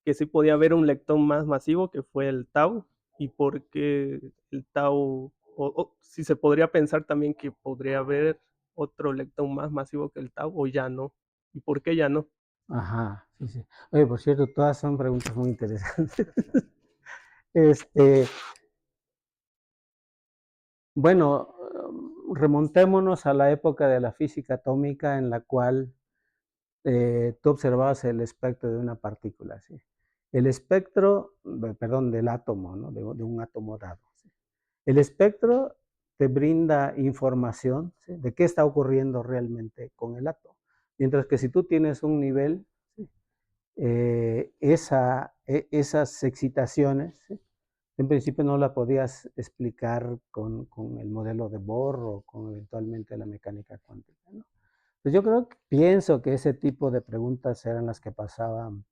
que sí podía haber un leptón más masivo, que fue el tau, y por qué el tau, o si se podría pensar también que podría haber otro leptón más masivo que el tau, o ya no, y por qué ya no. Ajá, sí, sí. Oye, por cierto, todas son preguntas muy interesantes. Bueno, remontémonos a la época de la física atómica en la cual tú observabas el espectro de una partícula, ¿sí? El espectro, perdón, del átomo, ¿no? De un átomo dado, ¿sí? El espectro te brinda información, ¿sí? De qué está ocurriendo realmente con el átomo. Mientras que si tú tienes un nivel, ¿sí? Esas excitaciones, ¿sí? En principio no la podías explicar con el modelo de Bohr o con eventualmente la mecánica cuántica, ¿no? Pues yo pienso que ese tipo de preguntas eran las que pasaban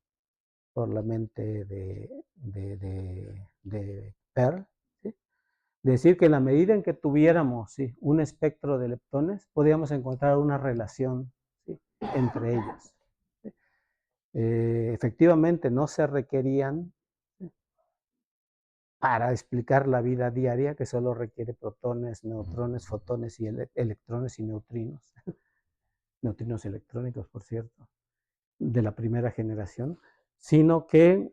por la mente de Pearl, ¿sí? Decir que en la medida en que tuviéramos, ¿sí? Un espectro de leptones, podíamos encontrar una relación, ¿sí? Entre ellos, ¿sí? Efectivamente, no se requerían, ¿sí? Para explicar la vida diaria, que solo requiere protones, neutrones, fotones y electrones y neutrinos, neutrinos electrónicos, por cierto, de la primera generación, sino que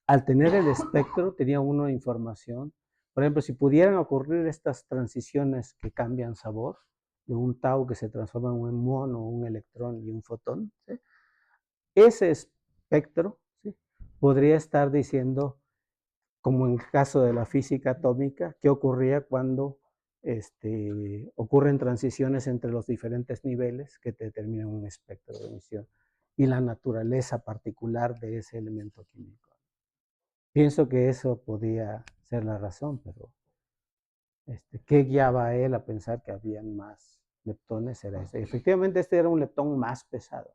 al tener el espectro tenía uno información. Por ejemplo, si pudieran ocurrir estas transiciones que cambian sabor, de un tau que se transforma en un muón o un electrón y un fotón, ¿sí? Ese espectro, ¿sí? Podría estar diciendo, como en el caso de la física atómica, qué ocurría cuando ocurren transiciones entre los diferentes niveles que determinan un espectro de emisión y la naturaleza particular de ese elemento químico. Pienso que eso podía ser la razón, pero ¿qué guiaba a él a pensar que habían más leptones? Era ese. Efectivamente, este era un leptón más pesado,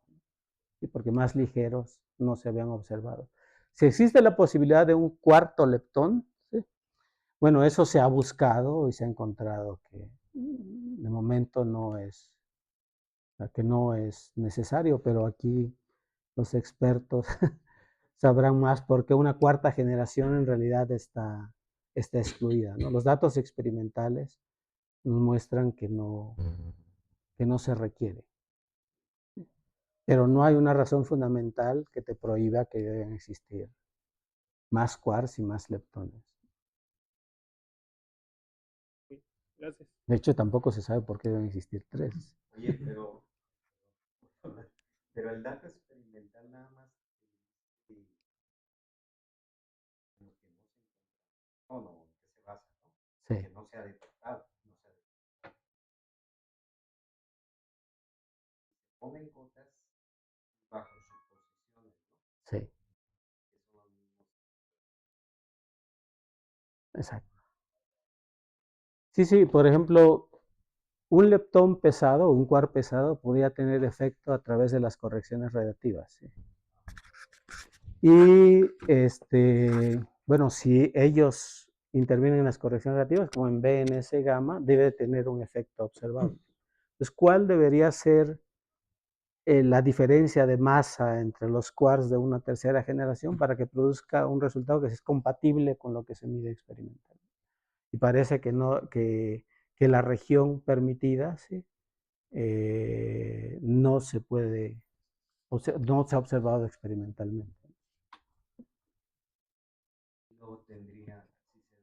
¿sí? Porque más ligeros no se habían observado. Si existe la posibilidad de un cuarto leptón, ¿sí? Bueno, eso se ha buscado y se ha encontrado que de momento que no es necesario, pero aquí los expertos sabrán más porque una cuarta generación en realidad está excluida, ¿no? Los datos experimentales nos muestran que no se requiere. Pero no hay una razón fundamental que te prohíba que deben existir más quarks y más leptones. Gracias. De hecho, tampoco se sabe por qué deben existir 3. Oye, pero el dato experimental nada más que no se encuentra, no, en qué se basa, ¿no? Sí. Que no se ha detectado, ponen cosas bajo suposiciones, ¿no? Sí. Exacto. Sí, sí, por ejemplo, un leptón pesado, un quark pesado, podría tener efecto a través de las correcciones radiativas, ¿sí? Y bueno, si ellos intervienen en las correcciones radiativas, como en BNS gamma, debe tener un efecto observable. Entonces, ¿cuál debería ser la diferencia de masa entre los quarks de una tercera generación para que produzca un resultado que es compatible con lo que se mide experimentalmente. Y parece que, no, que la región permitida, ¿sí? No se puede, no se ha observado experimentalmente. Luego tendría, si se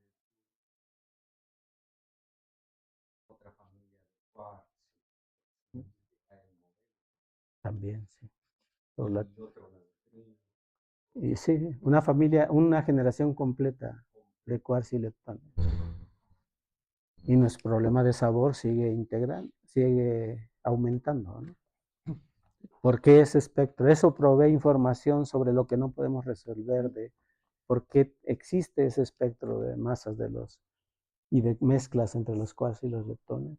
otra familia de quarks, También, sí. y otro neutrino. Y sí, una familia, una generación completa de quarks y leptones. Y nuestro problema de sabor sigue integral, sigue aumentando, ¿no? ¿Por qué ese espectro? Eso provee información sobre lo que no podemos resolver de por qué existe ese espectro de masas de los y de mezclas entre los quarks y los leptones.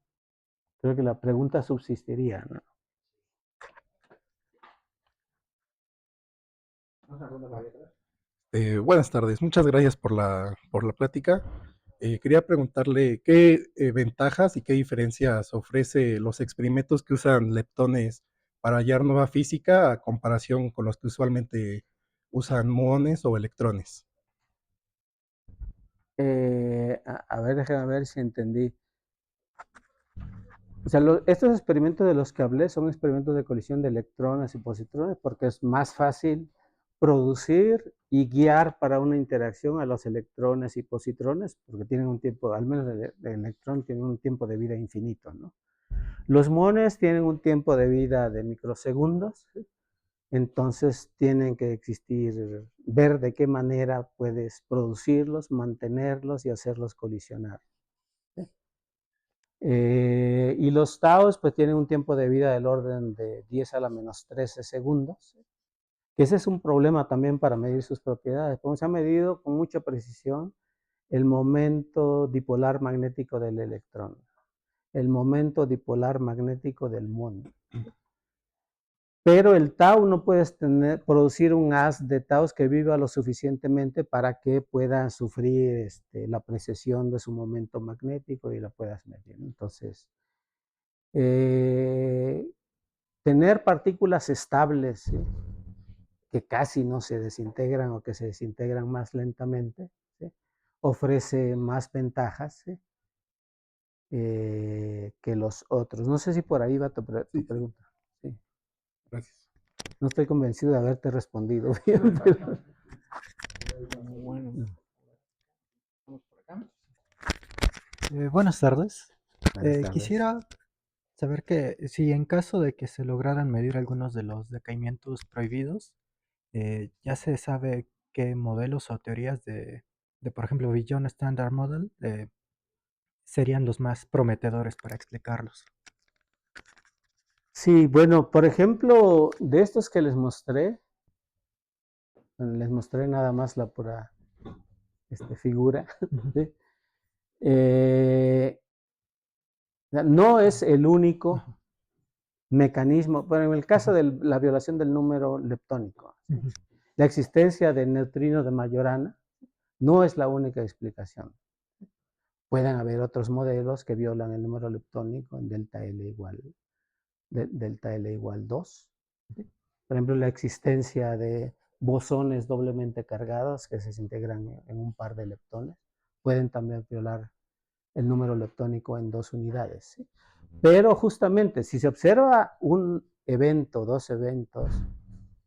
Creo que la pregunta subsistiría, ¿no? Buenas tardes, muchas gracias por la plática. Quería preguntarle qué ventajas y qué diferencias ofrece los experimentos que usan leptones para hallar nueva física a comparación con los que usualmente usan muones o electrones. A ver, déjame ver si entendí. O sea, estos experimentos de los que hablé son experimentos de colisión de electrones y positrones porque es más fácil producir y guiar para una interacción a los electrones y positrones porque tienen un tiempo, al menos el electrón tiene un tiempo de vida infinito, ¿no? Los muones tienen un tiempo de vida de microsegundos, ¿sí? Entonces tienen que existir, ver de qué manera puedes producirlos, mantenerlos y hacerlos colisionar. Y los taos pues tienen un tiempo de vida del orden de 10 a la menos 13 segundos, que ese es un problema también para medir sus propiedades, como se ha medido con mucha precisión el momento dipolar magnético del electrón, el momento dipolar magnético del muón. Pero el tau no puedes producir un haz de taus que viva lo suficientemente para que pueda sufrir la precesión de su momento magnético y lo puedas medir. Entonces, tener partículas estables, ¿sí? Que casi no se desintegran o que se desintegran más lentamente, ¿sí? Ofrece más ventajas, ¿sí? Que los otros. No sé si por ahí va tu pregunta. Sí. Gracias. No estoy convencido de haberte respondido bien, pero... Bueno, vamos por acá. Buenas tardes. Buenas tardes. Quisiera saber que si en caso de que se lograran medir algunos de los decaimientos prohibidos, ya se sabe qué modelos o teorías de por ejemplo, Billon Standard Model serían los más prometedores para explicarlos. Sí, bueno, por ejemplo, de estos que les mostré nada más la pura figura. ¿Sí? No es el único mecanismo, bueno, en el caso de la violación del número leptónico, ¿sí? La existencia de neutrinos de Majorana no es la única explicación. Pueden haber otros modelos que violan el número leptónico en delta L igual 2. ¿Sí? Por ejemplo, la existencia de bosones doblemente cargados que se integran en un par de leptones pueden también violar el número leptónico en 2 unidades. ¿Sí? Pero justamente, si se observa un evento, 2 eventos,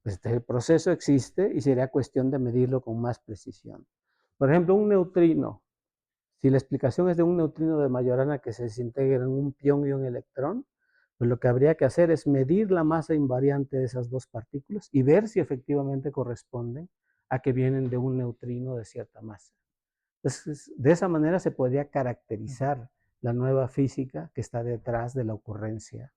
pues el proceso existe y sería cuestión de medirlo con más precisión. Por ejemplo, un neutrino. Si la explicación es de un neutrino de Majorana que se desintegra en un pión y un electrón, pues lo que habría que hacer es medir la masa invariante de esas dos partículas y ver si efectivamente corresponden a que vienen de un neutrino de cierta masa. Entonces, de esa manera se podría caracterizar la nueva física que está detrás de la ocurrencia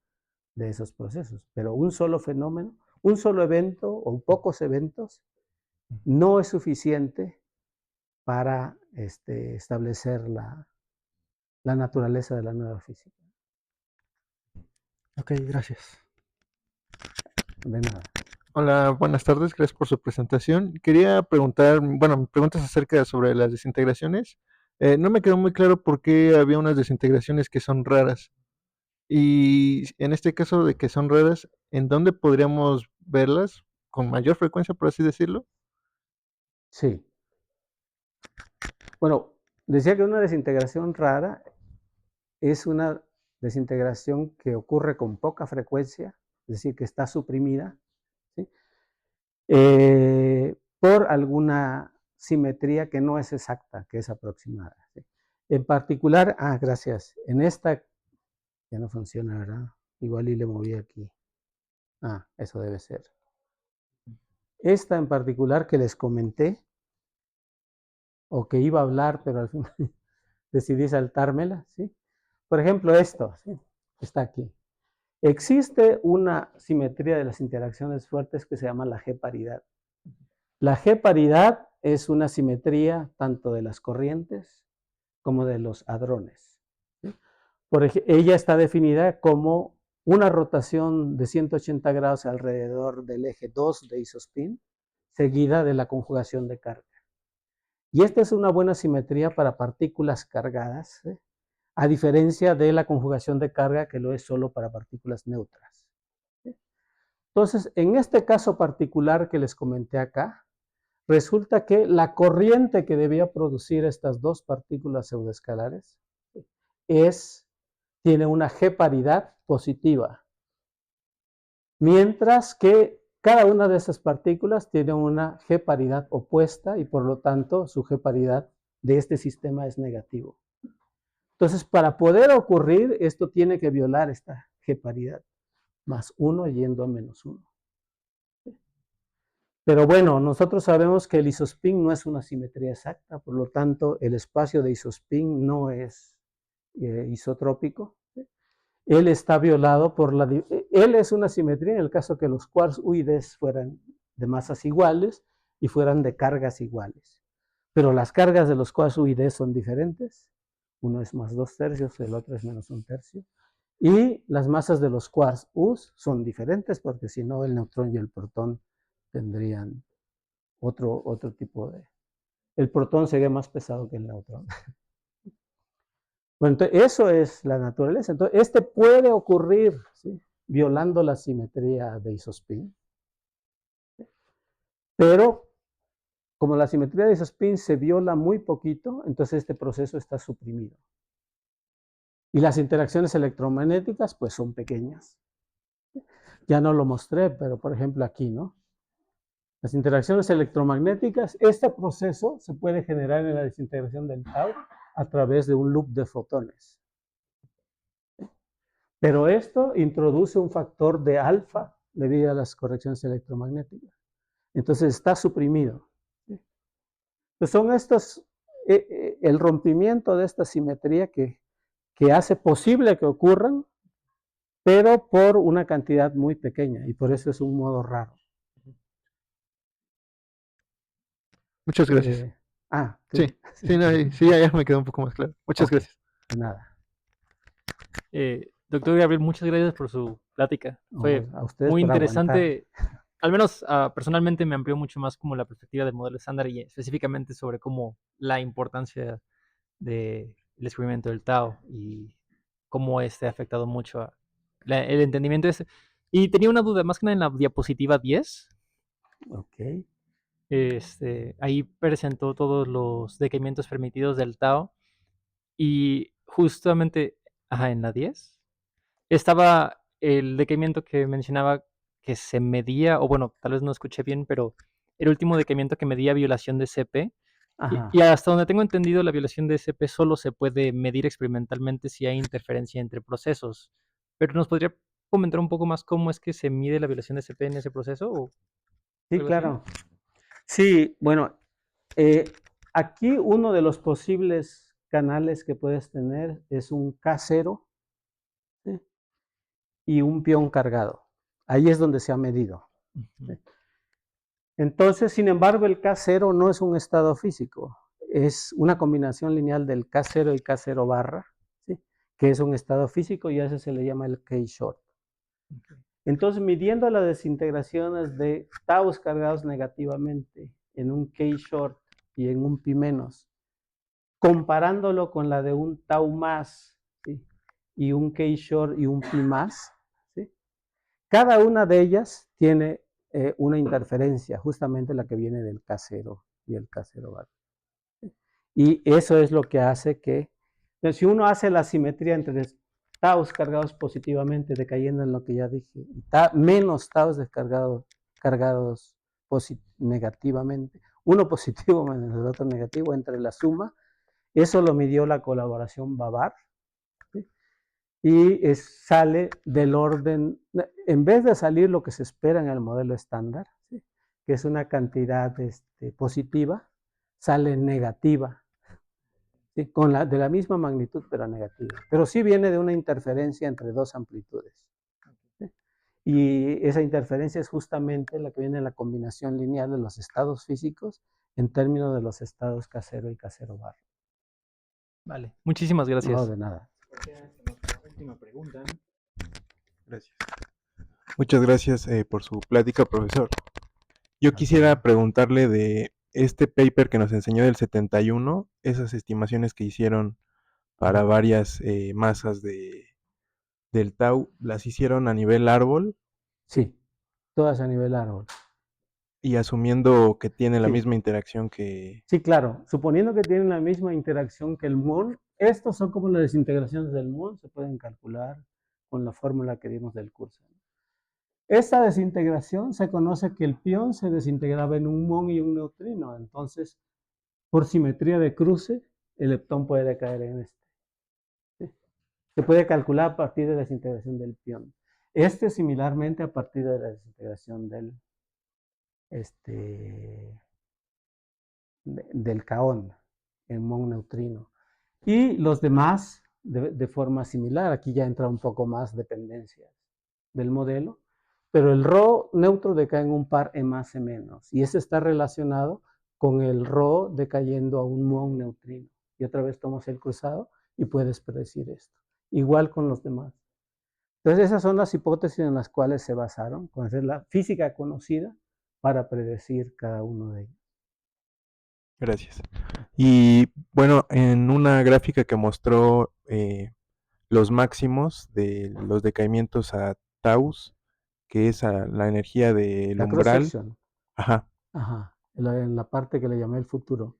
de esos procesos. Pero un solo fenómeno, un solo evento o pocos eventos no es suficiente para establecer la naturaleza de la nueva física. Ok, gracias. De nada. Hola, buenas tardes, gracias por su presentación. Quería preguntar, bueno, me preguntas acerca sobre las desintegraciones. No me quedó muy claro por qué había unas desintegraciones que son raras Y en este caso de que son raras, ¿en dónde podríamos verlas con mayor frecuencia, por así decirlo? Sí. Bueno, decía que una desintegración rara es una desintegración que ocurre con poca frecuencia, es decir, que está suprimida, ¿sí? Por alguna simetría que no es exacta, que es aproximada, ¿sí? En particular, gracias, en esta, ya no funciona, ¿verdad? Igual y le moví aquí. Eso debe ser. Esta en particular que les comenté, o que iba a hablar, pero al final decidí saltármela, ¿sí? Por ejemplo, esto, ¿sí? Está aquí. Existe una simetría de las interacciones fuertes que se llama la G-paridad. La G-paridad es una simetría tanto de las corrientes como de los hadrones, ¿sí? Ella está definida como una rotación de 180 grados alrededor del eje 2 de isospin, seguida de la conjugación de carga. Y esta es una buena simetría para partículas cargadas, ¿sí? A diferencia de la conjugación de carga, que lo es solo para partículas neutras, ¿sí? Entonces, en este caso particular que les comenté acá, resulta que la corriente que debía producir estas dos partículas pseudoescalares tiene una G-paridad positiva, mientras que cada una de esas partículas tiene una G-paridad opuesta y por lo tanto su G-paridad de este sistema es negativo. Entonces, para poder ocurrir, esto tiene que violar esta G-paridad, más 1 yendo a menos 1. Pero bueno, nosotros sabemos que el isospin no es una simetría exacta, por lo tanto, el espacio de isospin no es isotrópico. Él está violado por él es una simetría en el caso que los quarks UIDs fueran de masas iguales y fueran de cargas iguales. Pero las cargas de los quarks UIDs son diferentes. Uno es más 2/3, el otro es menos 1/3. Y las masas de los quarks Us son diferentes porque si no el neutrón y el protón tendrían otro tipo de... El protón sería más pesado que el neutrón. Bueno, entonces eso es la naturaleza. Entonces, puede ocurrir, ¿sí? Violando la simetría de isospin. Pero, como la simetría de isospin se viola muy poquito, entonces este proceso está suprimido. Y las interacciones electromagnéticas, pues son pequeñas. Ya no lo mostré, pero por ejemplo aquí, ¿no? Las interacciones electromagnéticas, este proceso se puede generar en la desintegración del tau a través de un loop de fotones. Pero esto introduce un factor de alfa debido a las correcciones electromagnéticas. Entonces está suprimido. Entonces son estos, el rompimiento de esta simetría que hace posible que ocurran, pero por una cantidad muy pequeña, y por eso es un modo raro. Muchas gracias. ¿tú? Sí, no, sí, ya me quedó un poco más claro. Muchas gracias. Nada. Doctor Gabriel, muchas gracias por su plática. Fue A ustedes muy por interesante. Al menos personalmente me amplió mucho más como la perspectiva del modelo estándar y específicamente sobre cómo la importancia del descubrimiento del Tao y cómo ha afectado mucho a el entendimiento. Y tenía una duda, más que nada en la diapositiva 10. Ok. Ahí presentó todos los decaimientos permitidos del Tao y justamente, en la 10 estaba el decaimiento que mencionaba que se medía, o bueno, tal vez no escuché bien, pero el último decaimiento que medía violación de CP. Y hasta donde tengo entendido, la violación de CP solo se puede medir experimentalmente si hay interferencia entre procesos. Pero ¿nos podría comentar un poco más cómo es que se mide la violación de CP en ese proceso? ¿O Sí, algo así? claro. Sí, bueno, aquí uno de los posibles canales que puedes tener es un K0, ¿sí? Y un pión cargado. Ahí es donde se ha medido. ¿Sí? Entonces, sin embargo, el K0 no es un estado físico, es una combinación lineal del K0 y K0 barra, ¿sí? Que es un estado físico y a ese se le llama el K-short. Entonces, midiendo las desintegraciones de taus cargados negativamente en un K-short y en un pi menos, comparándolo con la de un tau más, ¿sí? y un K-short y un pi más, ¿sí? Cada una de ellas tiene una interferencia, justamente la que viene del K0 y el K0 bar. Y eso es lo que hace que, si uno hace la simetría entre taus cargados positivamente, decayendo en lo que ya dije, y menos taus descargados cargados negativamente, uno positivo menos el otro negativo, entre la suma, eso lo midió la colaboración Babar, ¿sí? Y sale del orden, en vez de salir lo que se espera en el modelo estándar, ¿sí? Que es una cantidad positiva, sale negativa, ¿sí? De la misma magnitud, pero negativa. Pero sí viene de una interferencia entre dos amplitudes, ¿sí? Y esa interferencia es justamente la que viene de la combinación lineal de los estados físicos en términos de los estados K0 y K0 bar. Vale, muchísimas gracias. No, de nada. Última pregunta. Gracias. Muchas gracias por su plática, profesor. Yo quisiera preguntarle de este paper que nos enseñó del 71, esas estimaciones que hicieron para varias masas del tau, ¿las hicieron a nivel árbol? Sí, todas a nivel árbol. Y asumiendo que tiene la Sí. misma interacción que... Sí, claro, suponiendo que tienen la misma interacción que el muon, estos son como las desintegraciones del muon, se pueden calcular con la fórmula que dimos del curso. Esta desintegración se conoce que el pión se desintegraba en un muon y un neutrino, entonces, por simetría de cruce, el leptón puede decaer en este. ¿Sí? Se puede calcular a partir de la desintegración del pión. Similarmente a partir de la desintegración del kaón, el muon neutrino. Y los demás de forma similar. Aquí ya entra un poco más dependencia del modelo, pero el ρ neutro decae en un par E más E menos, y ese está relacionado con el ρ decayendo a un muon neutrino. Y otra vez tomas el cruzado y puedes predecir esto. Igual con los demás. Entonces esas son las hipótesis en las cuales se basaron, conocer la física conocida para predecir cada uno de ellos. Gracias. Y bueno, en una gráfica que mostró los máximos de los decaimientos a taus, que es a la energía del La umbral. cross-section. Ajá. Ajá, en la parte que le llamé el futuro.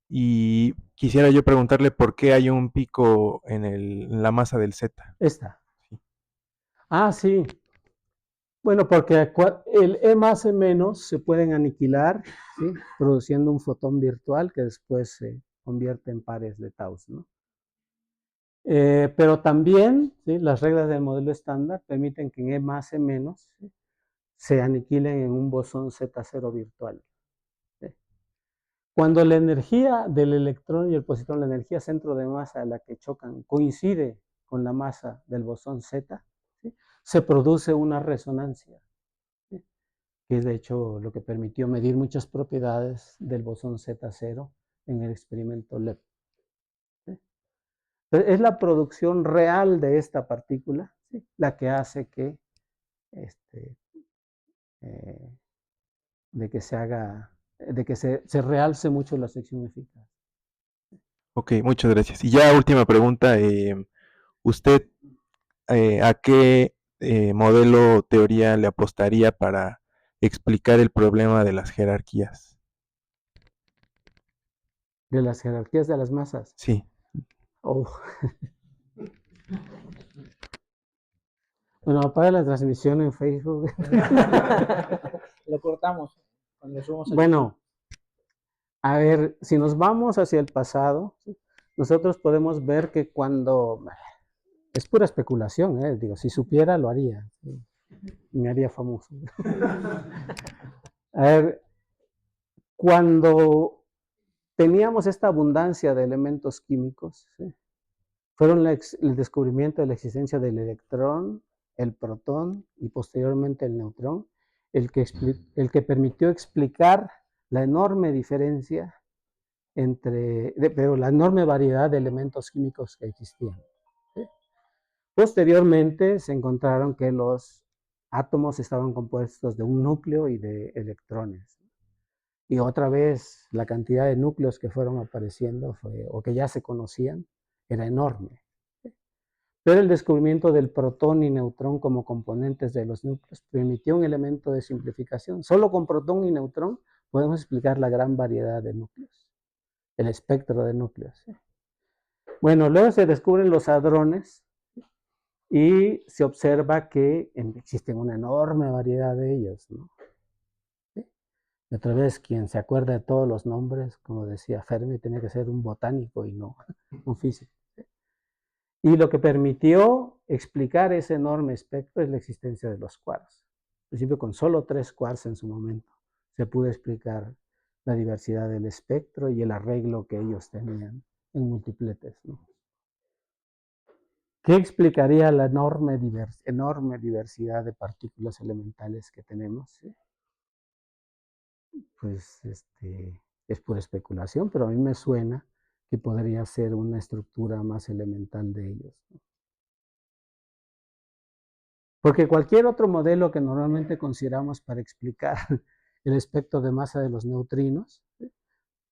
Y quisiera yo preguntarle por qué hay un pico en la masa del Z. Esta. Ah, sí. Bueno, porque el E más E menos se pueden aniquilar, ¿sí? Produciendo un fotón virtual que después se convierte en pares de taus, ¿no? Pero también, ¿sí? Las reglas del modelo estándar permiten que en E más E menos, ¿sí? Se aniquilen en un bosón Z0 virtual, ¿sí? Cuando la energía del electrón y el positón, la energía centro de masa a la que chocan, coincide con la masa del bosón Z, ¿sí? Se produce una resonancia, ¿sí? Que es de hecho lo que permitió medir muchas propiedades del bosón Z0 en el experimento LEP. ¿Sí? Entonces, es la producción real de esta partícula, ¿sí? La que hace que, de que se haga, de que se realce mucho la sección eficaz. Ok, muchas gracias. Y ya última pregunta, ¿usted a qué modelo o teoría le apostaría para explicar el problema de las jerarquías? ¿De las jerarquías de las masas? Sí. Oh. Bueno, apaga la transmisión en Facebook. Lo cortamos cuando subamos. Bueno, a ver, si nos vamos hacia el pasado, ¿sí? Nosotros podemos ver que cuando, es pura especulación, digo, si supiera lo haría, ¿sí? Me haría famoso. A ver, cuando teníamos esta abundancia de elementos químicos, ¿sí? Fueron el descubrimiento de la existencia del electrón, el protón y posteriormente el neutrón, el que permitió explicar la enorme diferencia pero la enorme variedad de elementos químicos que existían, ¿sí? Posteriormente se encontraron que los átomos estaban compuestos de un núcleo y de electrones. Y otra vez la cantidad de núcleos que fueron apareciendo o que ya se conocían era enorme. Pero el descubrimiento del protón y neutrón como componentes de los núcleos permitió un elemento de simplificación. Solo con protón y neutrón podemos explicar la gran variedad de núcleos, el espectro de núcleos. Bueno, luego se descubren los hadrones y se observa que existen una enorme variedad de ellos, ¿no? Y otra vez, quien se acuerda de todos los nombres, como decía Fermi, tenía que ser un botánico y no un físico. Y lo que permitió explicar ese enorme espectro es la existencia de los quarks. En principio, con solo 3 quarks en su momento, se pudo explicar la diversidad del espectro y el arreglo que ellos tenían en multipletes, ¿no? ¿Qué explicaría la enorme diversidad de partículas elementales que tenemos? Pues es pura especulación, pero a mí me suena que podría ser una estructura más elemental de ellos, ¿no? Porque cualquier otro modelo que normalmente consideramos para explicar el espectro de masa de los neutrinos,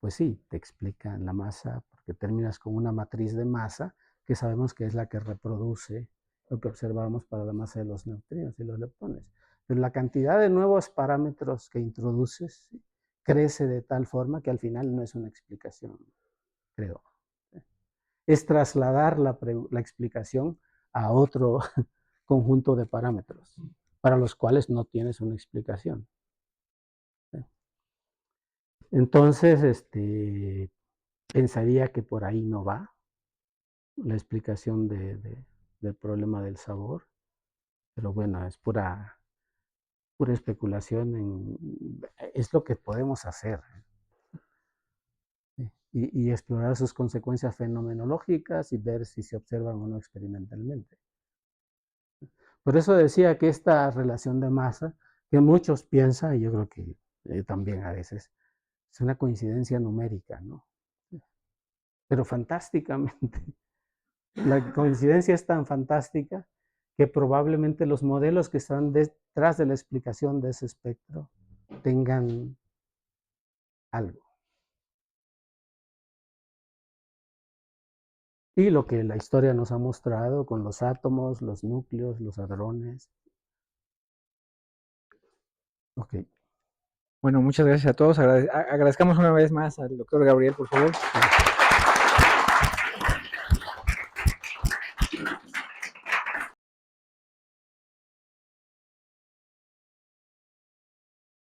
pues sí, te explican la masa, porque terminas con una matriz de masa que sabemos que es la que reproduce lo que observamos para la masa de los neutrinos y los leptones. Pero la cantidad de nuevos parámetros que introduces crece de tal forma que al final no es una explicación, creo. Es trasladar la explicación a otro conjunto de parámetros, para los cuales no tienes una explicación. Entonces, pensaría que por ahí no va la explicación del problema del sabor, pero bueno, es pura especulación, es lo que podemos hacer. Y explorar sus consecuencias fenomenológicas y ver si se observan o no experimentalmente. Por eso decía que esta relación de masa, que muchos piensan, y yo creo que también a veces, es una coincidencia numérica, ¿no? Pero fantásticamente. La coincidencia es tan fantástica que probablemente los modelos que están detrás de la explicación de ese espectro tengan algo. Y lo que la historia nos ha mostrado con los átomos, los núcleos, los hadrones. Ok. Bueno, muchas gracias a todos. Agradezcamos una vez más al doctor Gabriel, por favor.